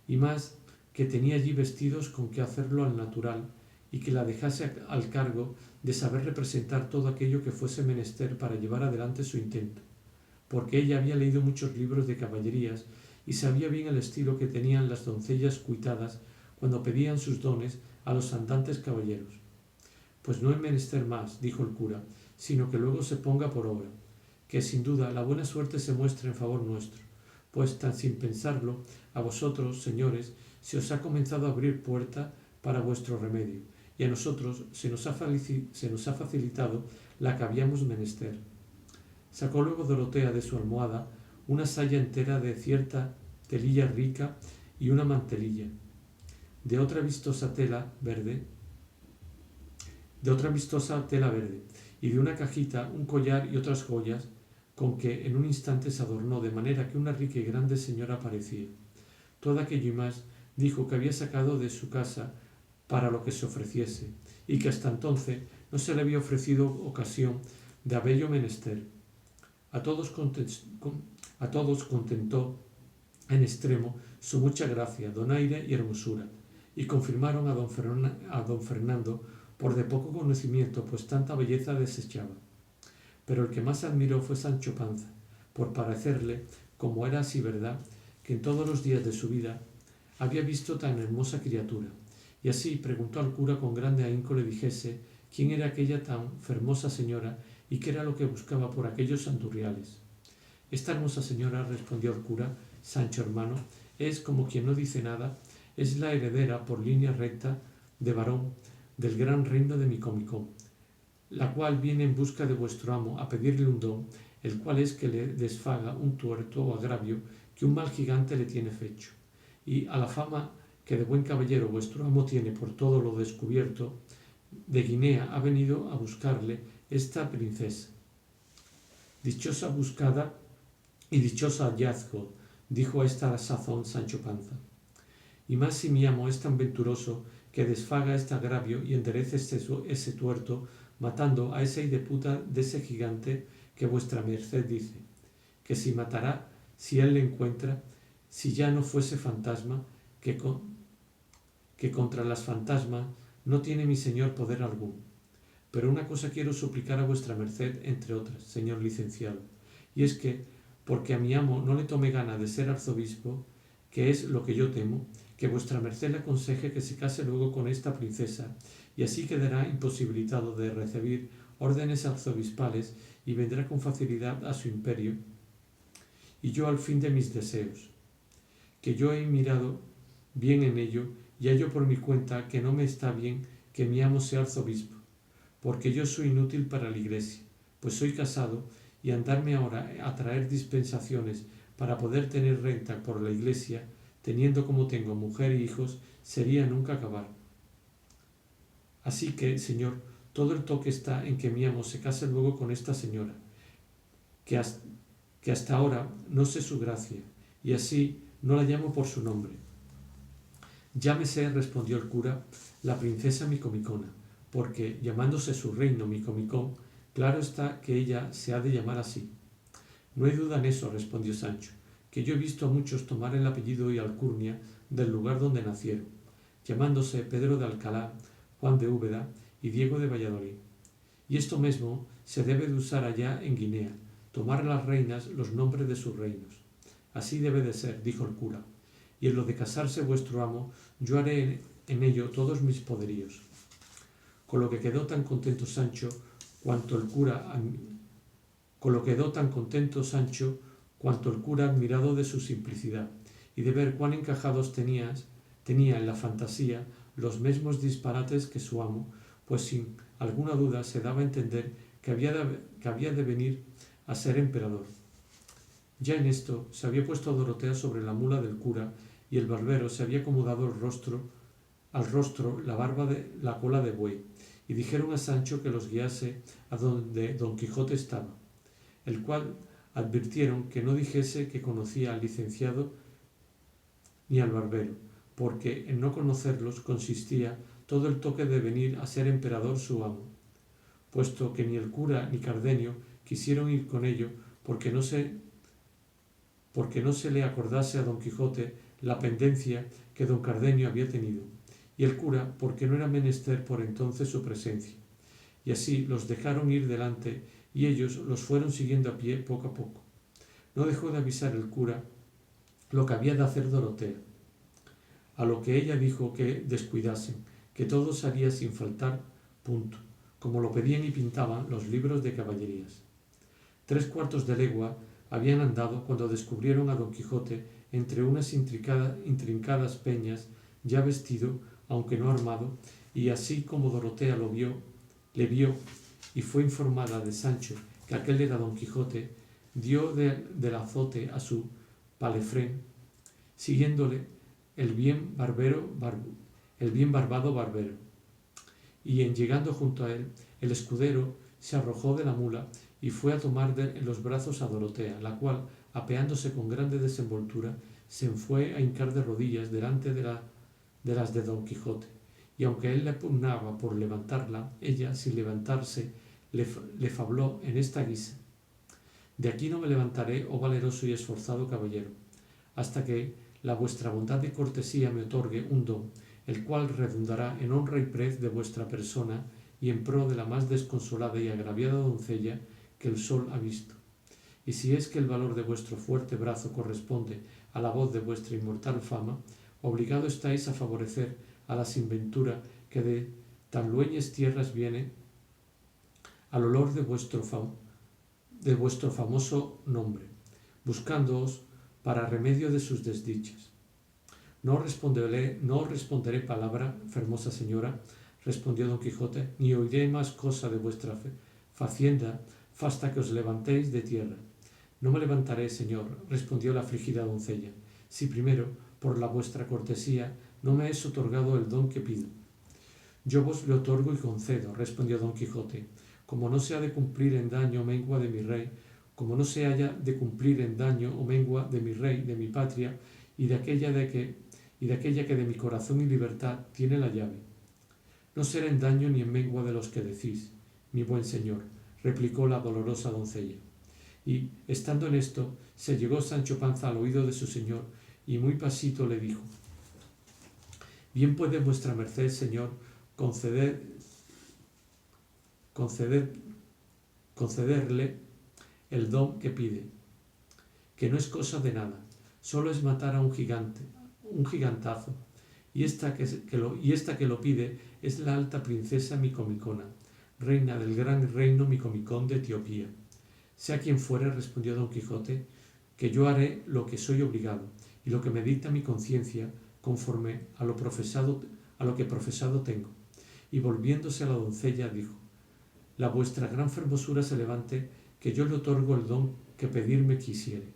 y más que tenía allí vestidos con que hacerlo al natural, y que la dejase al cargo de saber representar todo aquello que fuese menester para llevar adelante su intento, porque ella había leído muchos libros de caballerías y sabía bien el estilo que tenían las doncellas cuitadas cuando pedían sus dones a los andantes caballeros. Pues no es menester más, dijo el cura, sino que luego se ponga por obra, que sin duda la buena suerte se muestre en favor nuestro, pues tan sin pensarlo, a vosotros, señores, se os ha comenzado a abrir puerta para vuestro remedio, y a nosotros se nos ha facilitado la que habíamos menester. Sacó luego Dorotea de su almohada una saya entera de cierta telilla rica y una mantelilla, de otra vistosa tela verde, y de una cajita un collar y otras joyas, con que en un instante se adornó de manera que una rica y grande señora parecía. Todo aquello y más dijo que había sacado de su casa para lo que se ofreciese, y que hasta entonces no se le había ofrecido ocasión de haberlo menester. A todos contentó en extremo su mucha gracia, donaire y hermosura, y confirmaron a don Fernando por de poco conocimiento, pues tanta belleza desechaba. Pero el que más admiró fue Sancho Panza, por parecerle, como era así verdad, que en todos los días de su vida había visto tan hermosa criatura, y así preguntó al cura con grande ahínco le dijese quién era aquella tan fermosa señora y qué era lo que buscaba por aquellos santurriales. Esta hermosa señora, respondió el cura, Sancho hermano, es como quien no dice nada, es la heredera por línea recta de varón del gran reino de Micomicón, la cual viene en busca de vuestro amo a pedirle un don, el cual es que le desfaga un tuerto o agravio que un mal gigante le tiene fecho, y a la fama que de buen caballero vuestro amo tiene por todo lo descubierto, de Guinea ha venido a buscarle esta princesa. Dichosa buscada y dichoso hallazgo, dijo a esta sazón Sancho Panza. Y más si mi amo es tan venturoso que desfaga este agravio y enderece ese tuerto, matando a ese hideputa de ese gigante que vuestra merced dice, que si matará, si él le encuentra, si ya no fuese fantasma, que contra las fantasmas no tiene mi señor poder alguno. Pero una cosa quiero suplicar a vuestra merced, entre otras, señor licenciado, y es que, porque a mi amo no le tome gana de ser arzobispo, que es lo que yo temo, que vuestra merced le aconseje que se case luego con esta princesa, y así quedará imposibilitado de recibir órdenes arzobispales y vendrá con facilidad a su imperio, y yo al fin de mis deseos, que yo he mirado bien en ello y hallo por mi cuenta que no me está bien que mi amo sea arzobispo, porque yo soy inútil para la iglesia, pues soy casado, y andarme ahora a traer dispensaciones para poder tener renta por la iglesia, teniendo como tengo mujer y hijos, sería nunca acabar. Así que, Señor, todo el toque está en que mi amo se case luego con esta señora, que hasta ahora no sé su gracia, y así no la llamo por su nombre. Llámese, respondió el cura, la princesa Micomicona, porque, llamándose su reino Micomicón, claro está que ella se ha de llamar así. No hay duda en eso, respondió Sancho, que yo he visto a muchos tomar el apellido y alcurnia del lugar donde nacieron, llamándose Pedro de Alcalá, Juan de Úbeda y Diego de Valladolid. Y esto mismo se debe de usar allá en Guinea, tomar las reinas los nombres de sus reinos. Así debe de ser, dijo el cura, y en lo de casarse vuestro amo, yo haré en ello todos mis poderíos. Con lo que quedó tan contento Sancho cuanto el cura admirado de su simplicidad y de ver cuán encajados tenía en la fantasía los mismos disparates que su amo, pues sin alguna duda se daba a entender que había de venir a ser emperador. Ya en esto se había puesto Dorotea sobre la mula del cura y el barbero se había acomodado al rostro la cola de buey, y dijeron a Sancho que los guiase a donde Don Quijote estaba, el cual advirtieron que no dijese que conocía al licenciado ni al barbero, porque en no conocerlos consistía todo el toque de venir a ser emperador su amo, puesto que ni el cura ni Cardenio quisieron ir con ello porque no se le acordase a Don Quijote la pendencia que don Cardenio había tenido, y el cura porque no era menester por entonces su presencia. Y así los dejaron ir delante, y ellos los fueron siguiendo a pie poco a poco. No dejó de avisar el cura lo que había de hacer Dorotea, a lo que ella dijo que descuidasen, que todo salía sin faltar, punto, como lo pedían y pintaban los libros de caballerías. 3/4 de legua habían andado cuando descubrieron a Don Quijote entre unas intrincadas peñas, ya vestido, aunque no armado, y así como Dorotea le vio y fue informada de Sancho que aquel era Don Quijote, dio del azote a su palefrén, siguiéndole el bien barbado barbero. Y en llegando junto a él, el escudero se arrojó de la mula y fue a tomar en los brazos a Dorotea, la cual, apeándose con grande desenvoltura, se fue a hincar de rodillas delante de las de Don Quijote, y aunque él le pugnaba por levantarla, ella, sin levantarse, le fabló en esta guisa: de aquí no me levantaré, oh valeroso y esforzado caballero, hasta que la vuestra bondad y cortesía me otorgue un don, el cual redundará en honra y prez de vuestra persona y en pro de la más desconsolada y agraviada doncella que el sol ha visto. Y si es que el valor de vuestro fuerte brazo corresponde a la voz de vuestra inmortal fama, obligado estáis a favorecer a la sinventura que de tan lueñes tierras viene al olor de vuestro famoso nombre, buscándoos para remedio de sus desdichas. No os responderé palabra, fermosa señora, respondió Don Quijote, ni oiré más cosa de vuestra facienda hasta que os levantéis de tierra. No me levantaré, señor, respondió la afligida doncella, si primero, por la vuestra cortesía, no me es otorgado el don que pido. Yo vos le otorgo y concedo, respondió Don Quijote, como no se ha de cumplir en daño o mengua de mi rey, como no se haya de cumplir en daño o mengua de mi rey, de mi patria, y de aquella que de mi corazón y libertad tiene la llave. No será en daño ni en mengua de los que decís, mi buen señor, replicó la dolorosa doncella. Y, estando en esto, se llegó Sancho Panza al oído de su señor, y muy pasito le dijo: bien puede vuestra merced, señor, concederle el don que pide, que no es cosa de nada, solo es matar a un gigantazo, y esta que lo pide es la alta princesa Micomicona, reina del gran reino Micomicón de Etiopía. Sea quien fuere, respondió Don Quijote, que yo haré lo que soy obligado, y lo que me dicta mi conciencia, conforme a lo que profesado tengo. Y volviéndose a la doncella, dijo: la vuestra gran fermosura se levante, que yo le otorgo el don que pedirme quisiere.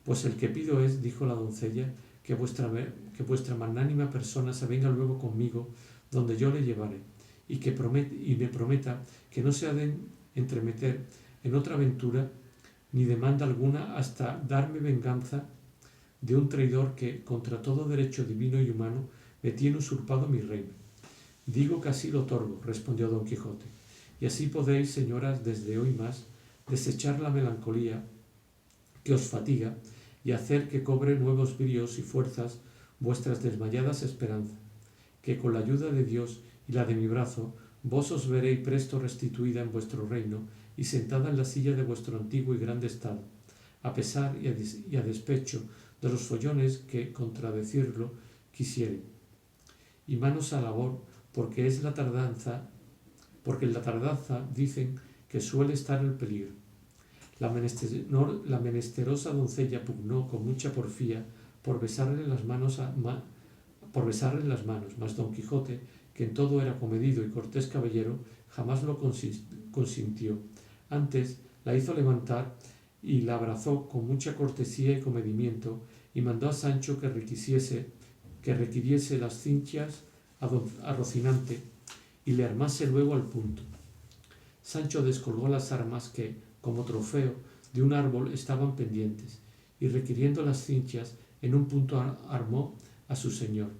Pues el que pido es, dijo la doncella, que vuestra magnánima persona se venga luego conmigo, donde yo le llevaré, y me prometa que no se ha de entremeter en otra aventura ni demanda alguna hasta darme venganza de un traidor que, contra todo derecho divino y humano, me tiene usurpado mi reino. Digo que así lo otorgo, respondió Don Quijote, y así podéis, señoras, desde hoy más, desechar la melancolía que os fatiga y hacer que cobre nuevos bríos y fuerzas vuestras desmayadas esperanzas, que con la ayuda de Dios y la de mi brazo, vos os veréis presto restituida en vuestro reino y sentada en la silla de vuestro antiguo y grande estado, a pesar y a despecho de los follones que contradecirlo quisieren. Y manos a labor, porque en la tardanza dicen que suele estar el peligro. La menesterosa doncella pugnó con mucha porfía por besarle las manos, mas Don Quijote, que en todo era comedido y cortés caballero, jamás lo consintió. Antes la hizo levantar y la abrazó con mucha cortesía y comedimiento, y mandó a Sancho que requiriese las cinchas a Rocinante y le armase luego al punto. Sancho descolgó las armas que, como trofeo de un árbol, estaban pendientes, y requiriendo las cinchas, en un punto armó a su señor,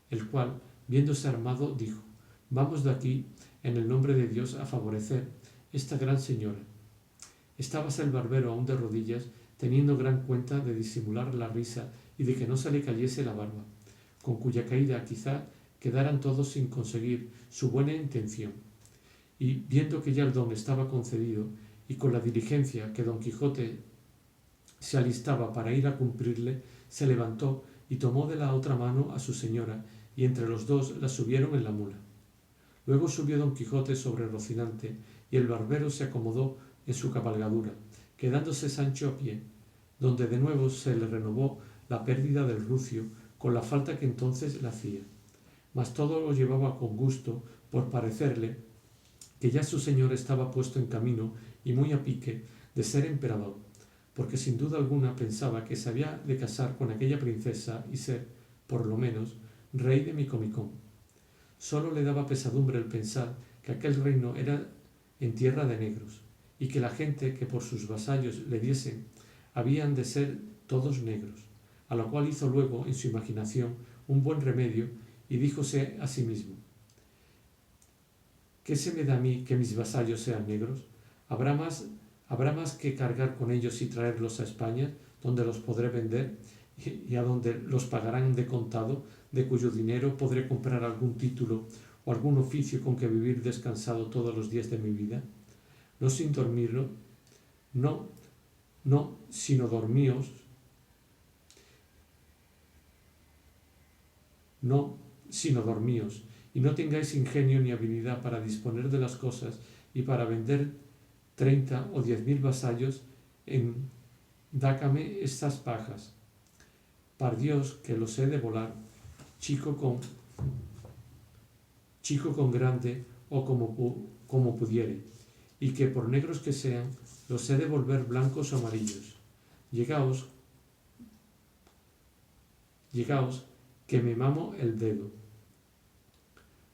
el cual, viéndose armado, dijo: vamos de aquí, en el nombre de Dios, a favorecer esta gran señora. Estábase el barbero aún de rodillas, teniendo gran cuenta de disimular la risa y de que no se le cayese la barba, con cuya caída quizá quedaran todos sin conseguir su buena intención. Y viendo que ya el don estaba concedido, y con la diligencia que Don Quijote se alistaba para ir a cumplirle, se levantó y tomó de la otra mano a su señora, y entre los dos la subieron en la mula. Luego subió Don Quijote sobre Rocinante, y el barbero se acomodó en su cabalgadura, quedándose Sancho a pie, donde de nuevo se le renovó la pérdida del rucio con la falta que entonces le hacía. Mas todo lo llevaba con gusto, por parecerle que ya su señor estaba puesto en camino y muy a pique de ser emperador, porque sin duda alguna pensaba que se había de casar con aquella princesa y ser, por lo menos, rey de Micomicón. Sólo le daba pesadumbre el pensar que aquel reino era en tierra de negros, y que la gente que por sus vasallos le diesen habían de ser todos negros, a lo cual hizo luego en su imaginación un buen remedio y díjose a sí mismo: ¿qué se me da a mí que mis vasallos sean negros? ¿Habrá más que cargar con ellos y traerlos a España, donde los podré vender y a donde los pagarán de contado, de cuyo dinero podré comprar algún título o algún oficio con que vivir descansado todos los días de mi vida? No sin dormirlo, no, sino dormíos, y no tengáis ingenio ni habilidad para disponer de las cosas y para vender 30 o 10.000 vasallos dácame estas pajas. Par Dios que los he de volar, chico con grande o como pudiere, y que por negros que sean, los he de volver blancos o amarillos. Llegaos, que me mamo el dedo.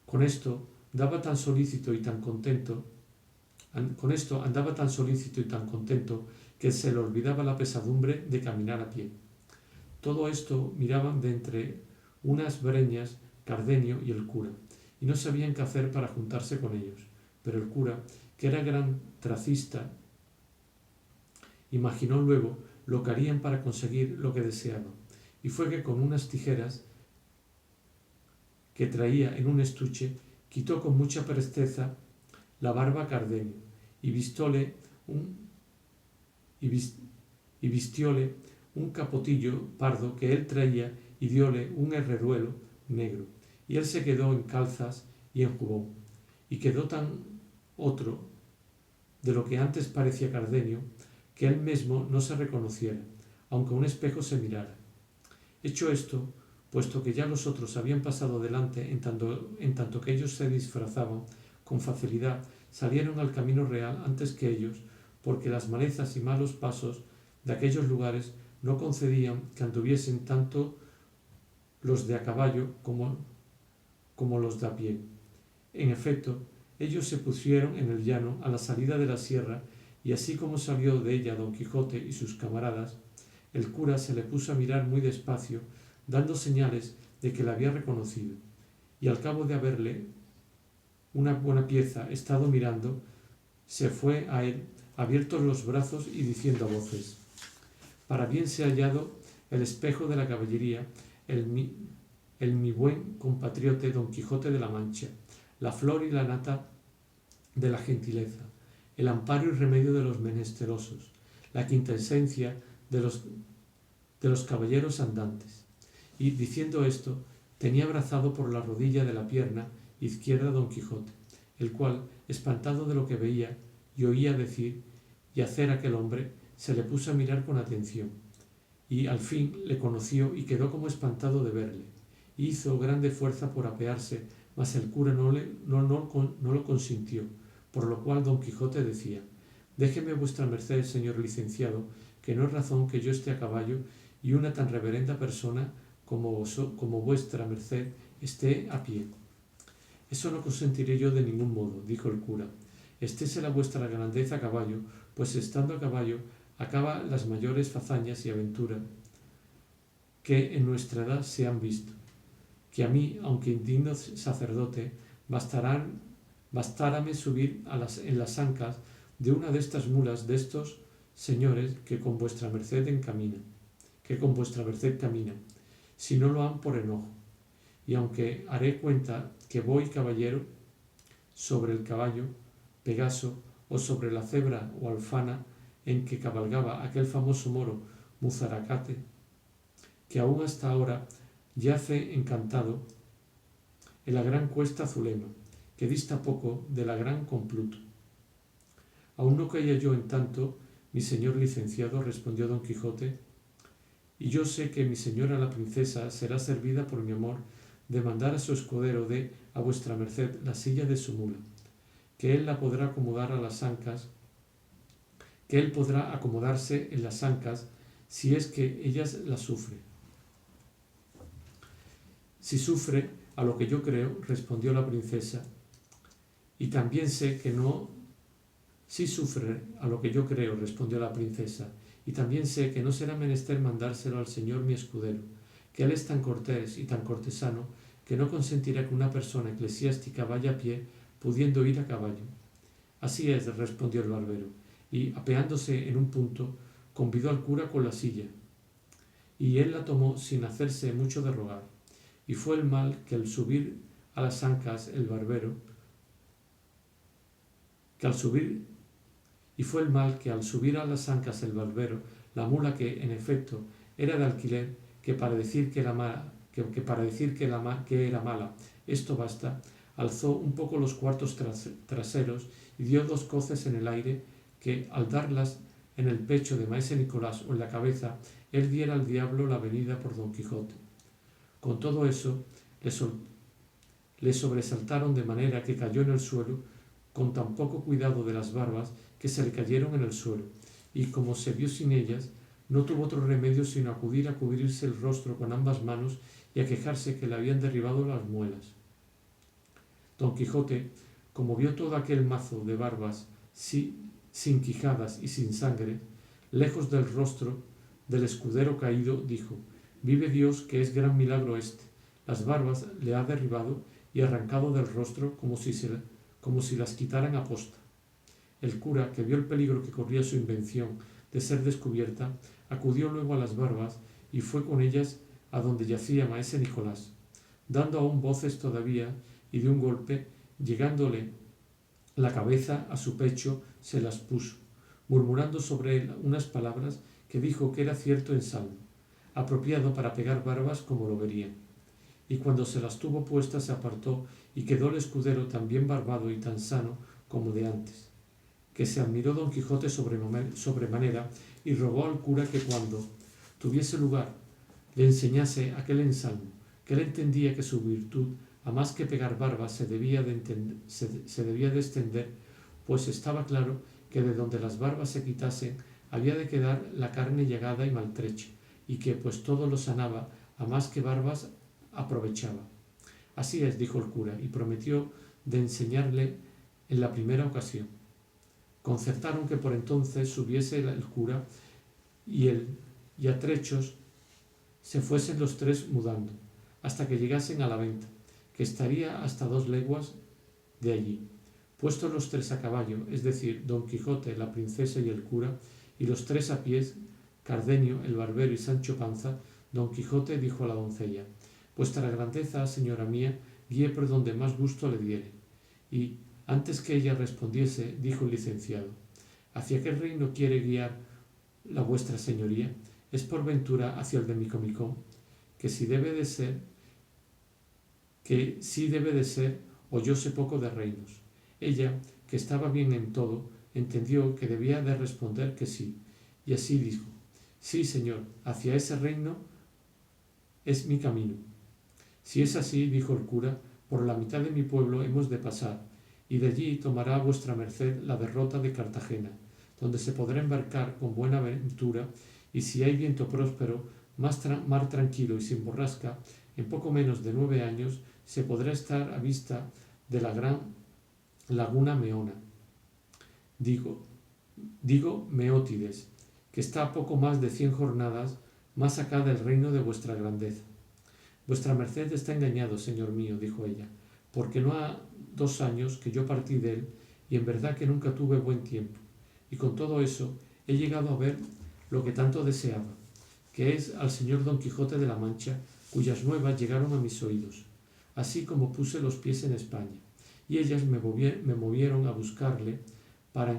Con esto andaba tan solícito y tan contento que se le olvidaba la pesadumbre de caminar a pie. Todo esto miraban de entre unas breñas Cardenio y el cura, y no sabían qué hacer para juntarse con ellos. Pero el cura, que era gran tracista, imaginó luego lo que harían para conseguir lo que deseaban, y fue que con unas tijeras que traía en un estuche, quitó con mucha presteza la barba a Cardenio, y vistióle un capotillo pardo que él traía, y diole un herreruelo negro, y él se quedó en calzas y en jubón, y quedó tan otro de lo que antes parecía Cardenio, que él mesmo no se reconociera, aunque a un espejo se mirara. Hecho esto, puesto que ya los otros habían pasado delante en tanto que ellos se disfrazaban con facilidad, salieron al camino real antes que ellos, porque las malezas y malos pasos de aquellos lugares no concedían que anduviesen tanto los de a caballo como los de a pie. En efecto, ellos se pusieron en el llano a la salida de la sierra, y así como salió de ella Don Quijote y sus camaradas, el cura se le puso a mirar muy despacio, dando señales de que la había reconocido, y al cabo de haberle una buena pieza estado mirando, se fue a él, abiertos los brazos y diciendo a voces: para bien se ha hallado el espejo de la caballería, el mi buen compatriote Don Quijote de la Mancha, la flor y la nata de la gentileza, el amparo y remedio de los menesterosos, la quintesencia de los caballeros andantes. Y diciendo esto, tenía abrazado por la rodilla de la pierna izquierda Don Quijote, el cual, espantado de lo que veía y oía decir y hacer aquel hombre, se le puso a mirar con atención, y al fin le conoció y quedó como espantado de verle. Hizo grande fuerza por apearse, mas el cura no lo consintió, por lo cual Don Quijote decía: déjeme vuestra merced, señor licenciado, que no es razón que yo esté a caballo y una tan reverenda persona como vuestra merced esté a pie. Eso no consentiré yo de ningún modo, dijo el cura. Estése la vuestra grandeza a caballo, pues estando a caballo acaba las mayores fazañas y aventuras que en nuestra edad se han visto, que a mí, aunque indigno sacerdote, bastárame subir en las ancas de una de estas mulas de estos señores que con vuestra merced camina, si no lo han por enojo. Y aunque haré cuenta que voy caballero sobre el caballo Pegaso o sobre la cebra o alfana en que cabalgaba aquel famoso moro Muzaracate, que aún hasta ahora yace encantado en la gran cuesta Zulema, que dista poco de la gran Compluto. Aún no caía yo en tanto, mi señor licenciado, respondió Don Quijote, y yo sé que mi señora la princesa será servida por mi amor de mandar a su escudero dé a vuestra merced la silla de su mula, que él la podrá acomodar a las ancas, que él podrá acomodarse en las ancas si es que ellas la sufre. Si sufre, a lo que yo creo, respondió la princesa, y también sé que no... Si sufre, a lo que yo creo, respondió la princesa, y también sé que no será menester mandárselo al señor mi escudero, que él es tan cortés y tan cortesano que no consentirá que una persona eclesiástica vaya a pie pudiendo ir a caballo. Así es, respondió el barbero, y apeándose en un punto, convidó al cura con la silla, y él la tomó sin hacerse mucho de rogar. Y fue el mal que al subir a las ancas el barbero, la mula que en efecto era de alquiler, que para decir que era mala, esto basta, alzó un poco los cuartos traseros y dio dos coces en el aire, que al darlas en el pecho de maese Nicolás o en la cabeza, él diera al diablo la venida por Don Quijote. Con todo eso le sobresaltaron de manera que cayó en el suelo con tan poco cuidado de las barbas que se le cayeron en el suelo, y como se vio sin ellas, no tuvo otro remedio sino acudir a cubrirse el rostro con ambas manos y a quejarse que le habían derribado las muelas. Don Quijote, como vio todo aquel mazo de barbas sin quijadas y sin sangre, lejos del rostro del escudero caído, dijo: vive Dios que es gran milagro este. Las barbas le ha derribado y arrancado del rostro como si las quitaran a posta. El cura, que vio el peligro que corría su invención de ser descubierta, acudió luego a las barbas y fue con ellas a donde yacía maese Nicolás, dando aún voces todavía, y de un golpe, llegándole la cabeza a su pecho, se las puso, murmurando sobre él unas palabras que dijo que era cierto ensalmo, apropiado para pegar barbas como lo verían. Y cuando se las tuvo puestas se apartó, y quedó el escudero tan bien barbado y tan sano como de antes, que se admiró Don Quijote sobremanera, y rogó al cura que cuando tuviese lugar le enseñase aquel ensalmo, que él entendía que su virtud, a más que pegar barbas, se debía de extender, pues estaba claro que de donde las barbas se quitasen había de quedar la carne llagada y maltrecha, y que pues todo lo sanaba, a más que barbas aprovechaba. Así es, dijo el cura, y prometió de enseñarle en la primera ocasión. Concertaron que por entonces subiese el cura y a trechos se fuesen los tres mudando, hasta que llegasen a la venta, que estaría hasta 2 leguas de allí. Puestos los tres a caballo, es decir, Don Quijote, la princesa y el cura, y los tres a pies, Cardenio, el barbero y Sancho Panza, Don Quijote dijo a la doncella: «Vuestra grandeza, señora mía, guíe por donde más gusto le diere». Y, antes que ella respondiese, dijo el licenciado: «¿Hacia qué reino quiere guiar la vuestra señoría? ¿Es por ventura hacia el de Micomicón? Que sí debe de ser, o yo sé poco de reinos». Ella, que estaba bien en todo, entendió que debía de responder que sí, y así dijo: «Sí, señor, hacia ese reino es mi camino». «Si es así», dijo el cura, «por la mitad de mi pueblo hemos de pasar, y de allí tomará vuestra merced la derrota de Cartagena, donde se podrá embarcar con buena ventura, y si hay viento próspero, mar tranquilo y sin borrasca, en poco menos de 9 años se podrá estar a vista de la gran laguna Meona, digo Meótides, que está a poco más de 100 jornadas más acá del reino de vuestra grandeza». «Vuestra merced está engañado, señor mío», dijo ella, «porque no ha 2 años que yo partí de él, y en verdad que nunca tuve buen tiempo, y con todo eso he llegado a ver lo que tanto deseaba, que es al señor Don Quijote de la Mancha, cuyas nuevas llegaron a mis oídos, así como puse los pies en España, y ellas me movieron a buscarle para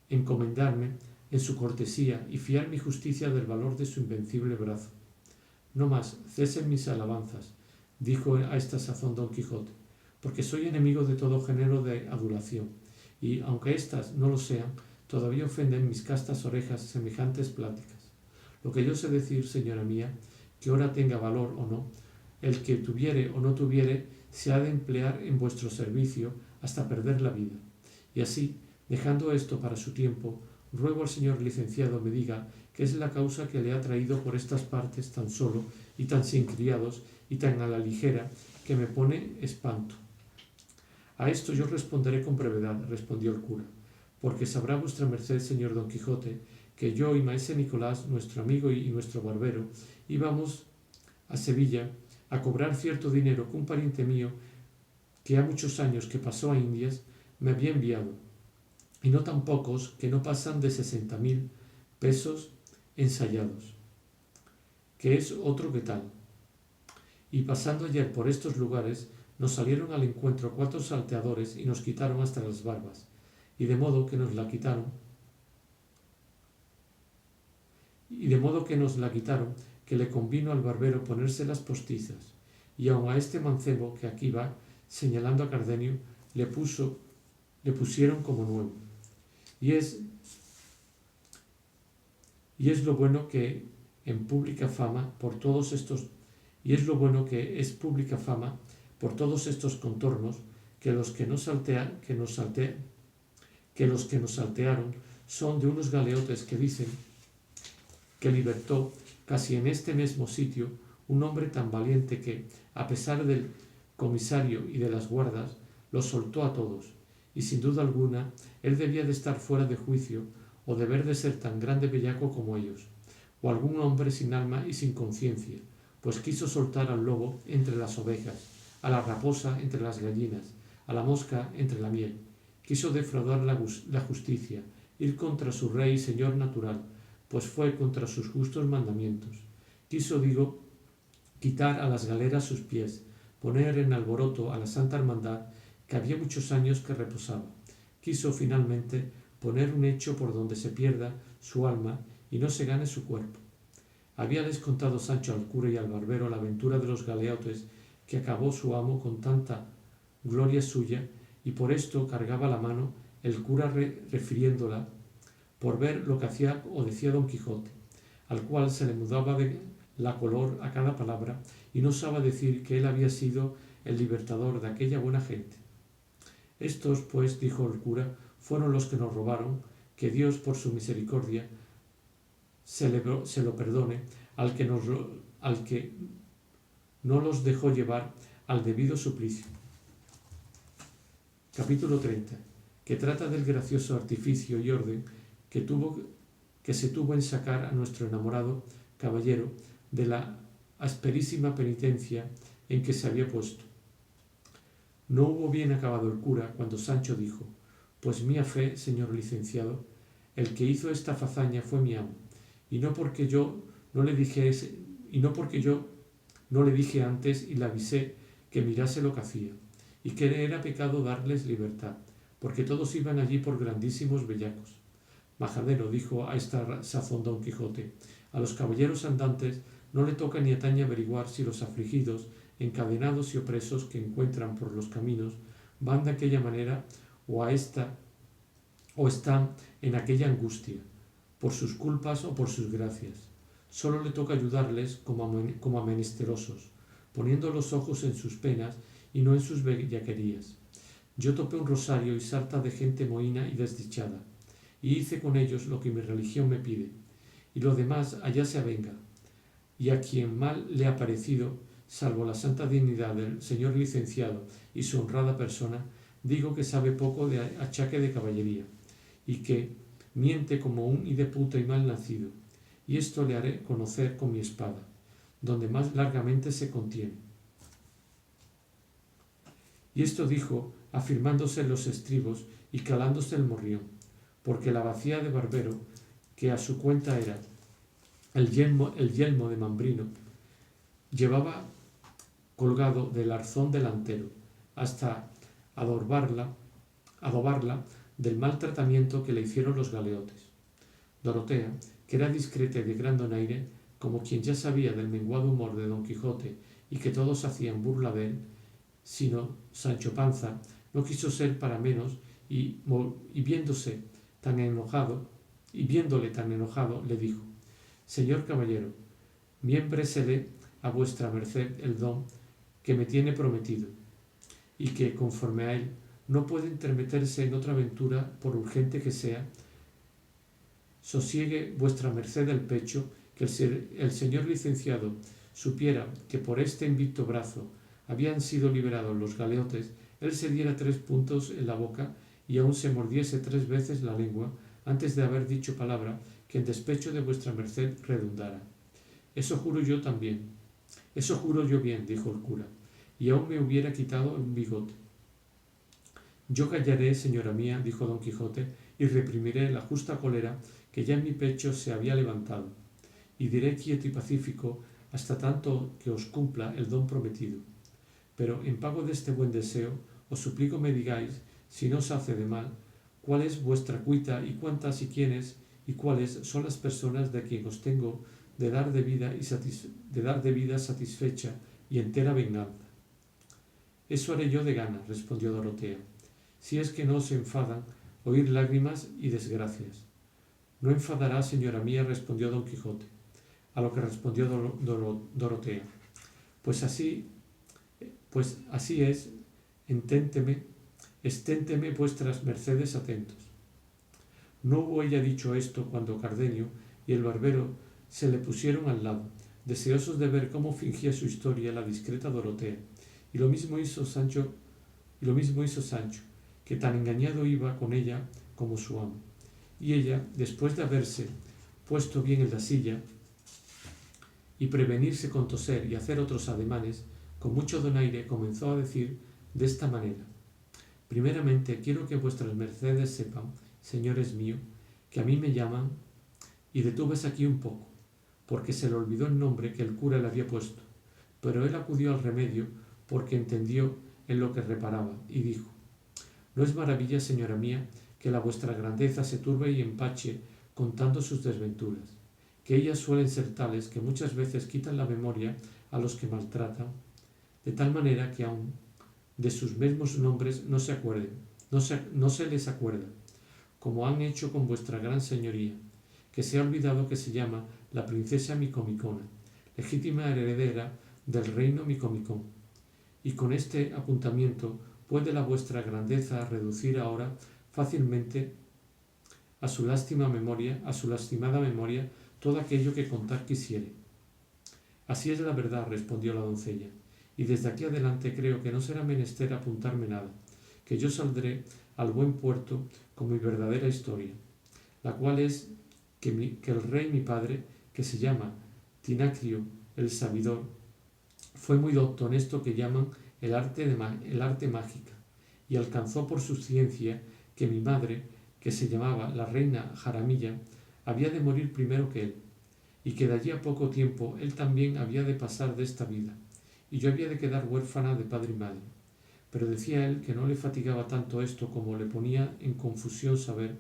encomendarme en su cortesía y fiar mi justicia del valor de su invencible brazo. No más, cesen mis alabanzas», dijo a esta sazón Don Quijote, «porque soy enemigo de todo género de adulación, y, aunque éstas no lo sean, todavía ofenden mis castas orejas semejantes pláticas. Lo que yo sé decir, señora mía, que ora tenga valor o no, el que tuviere o no tuviere, se ha de emplear en vuestro servicio hasta perder la vida. Y así, dejando esto para su tiempo, ruego al señor licenciado me diga qué es la causa que le ha traído por estas partes tan solo y tan sin criados y tan a la ligera, que me pone espanto». «A esto yo responderé con brevedad», respondió el cura, «porque sabrá vuestra merced, señor Don Quijote, que yo y maese Nicolás, nuestro amigo y nuestro barbero, íbamos a Sevilla a cobrar cierto dinero que un pariente mío, que ha muchos años que pasó a Indias, me había enviado, y no tan pocos que no pasan de 60.000 pesos ensayados, que es otro que tal. Y pasando ayer por estos lugares, nos salieron al encuentro 4 salteadores y nos quitaron hasta las barbas, y de modo que nos la quitaron, que le convino al barbero ponérselas postizas, y aun a este mancebo que aquí va, señalando a Cardenio, le pusieron como nuevo. Y es lo bueno que es pública fama por todos estos contornos, que los que nos saltearon son de unos galeotes que dicen que libertó casi en este mismo sitio un hombre tan valiente que, a pesar del comisario y de las guardas, los soltó a todos, y sin duda alguna él debía de estar fuera de juicio o deber de ser tan grande bellaco como ellos, o algún hombre sin alma y sin conciencia, pues quiso soltar al lobo entre las ovejas, a la raposa entre las gallinas, a la mosca entre la miel. Quiso defraudar la justicia, ir contra su rey y señor natural, pues fue contra sus justos mandamientos. Quiso, quitar a las galeras sus pies, poner en alboroto a la santa hermandad que había muchos años que reposaba. Quiso, finalmente, poner un hecho por donde se pierda su alma y no se gane su cuerpo. Habíales contado Sancho al cura y al barbero la aventura de los galeotes que acabó su amo con tanta gloria suya, y por esto cargaba la mano el cura refiriéndola, por ver lo que hacía o decía Don Quijote, al cual se le la color a cada palabra y no osaba decir que él había sido el libertador de aquella buena gente. Estos, pues, dijo el cura, fueron los que nos robaron, que Dios, por su misericordia, se lo perdone al que no los dejó llevar al debido suplicio. Capítulo 30, que trata del gracioso artificio y orden que se tuvo en sacar a nuestro enamorado caballero de la asperísima penitencia en que se había puesto. No hubo bien acabado el cura cuando Sancho dijo: pues mía fe, señor licenciado, el que hizo esta fazaña fue mi amo, y no porque yo no le dije antes y le avisé que mirase lo que hacía, y que era pecado darles libertad, porque todos iban allí por grandísimos bellacos. Majadero, dijo a esta sazón Don Quijote, a los caballeros andantes no le toca ni atañe averiguar si los afligidos, encadenados y opresos que encuentran por los caminos van de aquella manera o están en aquella angustia, por sus culpas o por sus gracias. Solo le toca ayudarles como a menesterosos, poniendo los ojos en sus penas y no en sus bellaquerías. Yo topé un rosario y sarta de gente mohína y desdichada, y hice con ellos lo que mi religión me pide, y lo demás allá se avenga, y a quien mal le ha parecido, salvo la santa dignidad del señor licenciado y su honrada persona, digo que sabe poco de achaque de caballería, y que miente como un hideputa y mal nacido, y esto le haré conocer con mi espada, donde más largamente se contiene. Y esto dijo, afirmándose en los estribos y calándose el morrión, porque la bacía de barbero, que a su cuenta era el yelmo de Mambrino, llevaba colgado del arzón delantero, hasta adobarla del mal tratamiento que le hicieron los galeotes. Dorotea, que era discreta y de gran donaire, como quien ya sabía del menguado humor de Don Quijote y que todos hacían burla de él, sino Sancho Panza, no quiso ser para menos y viéndole tan enojado, le dijo: señor caballero, bien présele a vuestra merced el don que me tiene prometido, y que, conforme a él, no puede entremeterse en otra aventura por urgente que sea. Sosiegue vuestra merced el pecho, que el señor licenciado supiera que por este invicto brazo habían sido liberados los galeotes, él se diera 3 puntos en la boca y aun se mordiese 3 veces la lengua antes de haber dicho palabra que en despecho de vuestra merced redundara. Eso juro yo bien, dijo el cura, y aún me hubiera quitado un bigote. Yo callaré, señora mía, dijo Don Quijote, y reprimiré la justa cólera que ya en mi pecho se había levantado, y diré quieto y pacífico hasta tanto que os cumpla el don prometido. Pero en pago de este buen deseo, os suplico me digáis, si no os hace de mal, cuál es vuestra cuita y cuántas y quiénes y cuáles son las personas de quien os tengo de dar de vida satisfecha y entera venganza. Eso haré yo de gana, respondió Dorotea, si es que no os enfadan oír lágrimas y desgracias. No enfadará, señora mía, respondió Don Quijote, a lo que respondió Dorotea. Pues así es, esténteme vuestras mercedes atentos. No hubo ella dicho esto cuando Cardenio y el barbero se le pusieron al lado, deseosos de ver cómo fingía su historia la discreta Dorotea, y lo mismo hizo Sancho, que tan engañado iba con ella como su amo. Y ella, después de haberse puesto bien en la silla y prevenirse con toser y hacer otros ademanes, con mucho donaire comenzó a decir de esta manera: primeramente quiero que vuestras mercedes sepan, señores míos, que a mí me llaman, y detúvese aquí un poco, porque se le olvidó el nombre que el cura le había puesto, pero él acudió al remedio porque entendió en lo que reparaba, y dijo: no es maravilla, señora mía, que la vuestra grandeza se turbe y empache contando sus desventuras, que ellas suelen ser tales que muchas veces quitan la memoria a los que maltratan, de tal manera que aun de sus mismos nombres no se les acuerda, como han hecho con vuestra gran señoría, que se ha olvidado que se llama la princesa Micomicona, legítima heredera del reino Micomicón. Y con este apuntamiento puede la vuestra grandeza reducir ahora fácilmente a su lastimada memoria, todo aquello que contar quisiere. Así es la verdad, respondió la doncella, y desde aquí adelante creo que no será menester apuntarme nada, que yo saldré al buen puerto con mi verdadera historia, la cual es que el rey mi padre, que se llama Tinacrio el Sabidor, fue muy docto en esto que llaman el arte mágica, y alcanzó por su ciencia que mi madre, que se llamaba la reina Jaramilla, había de morir primero que él, y que de allí a poco tiempo él también había de pasar de esta vida, y yo había de quedar huérfana de padre y madre. Pero decía él que no le fatigaba tanto esto como le ponía en confusión saber,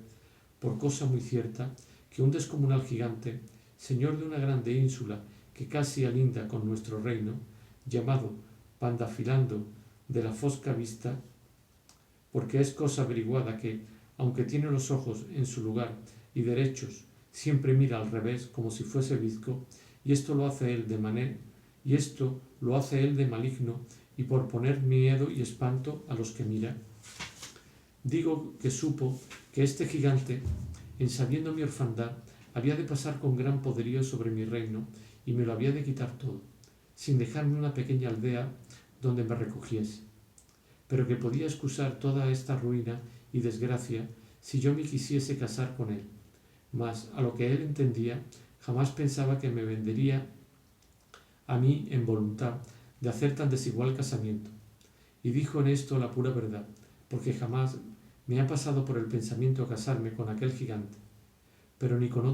por cosa muy cierta, que un descomunal gigante, señor de una grande ínsula que casi alinda con nuestro reino, llamado Pandafilando de la fosca vista, porque es cosa averiguada que, aunque tiene los ojos en su lugar y derechos, siempre mira al revés como si fuese bizco, y esto lo hace él de maligno y por poner miedo y espanto a los que mira. Digo que supo que este gigante, en sabiendo mi orfandad, había de pasar con gran poderío sobre mi reino y me lo había de quitar todo, sin dejarme una pequeña aldea donde me recogiese, pero que podía excusar toda esta ruina y desgracia si yo me quisiese casar con él. Mas, a lo que él entendía, jamás pensaba que me vendería a mí en voluntad de hacer tan desigual casamiento. Y dijo en esto la pura verdad, porque jamás me ha pasado por el pensamiento casarme con aquel gigante, pero ni con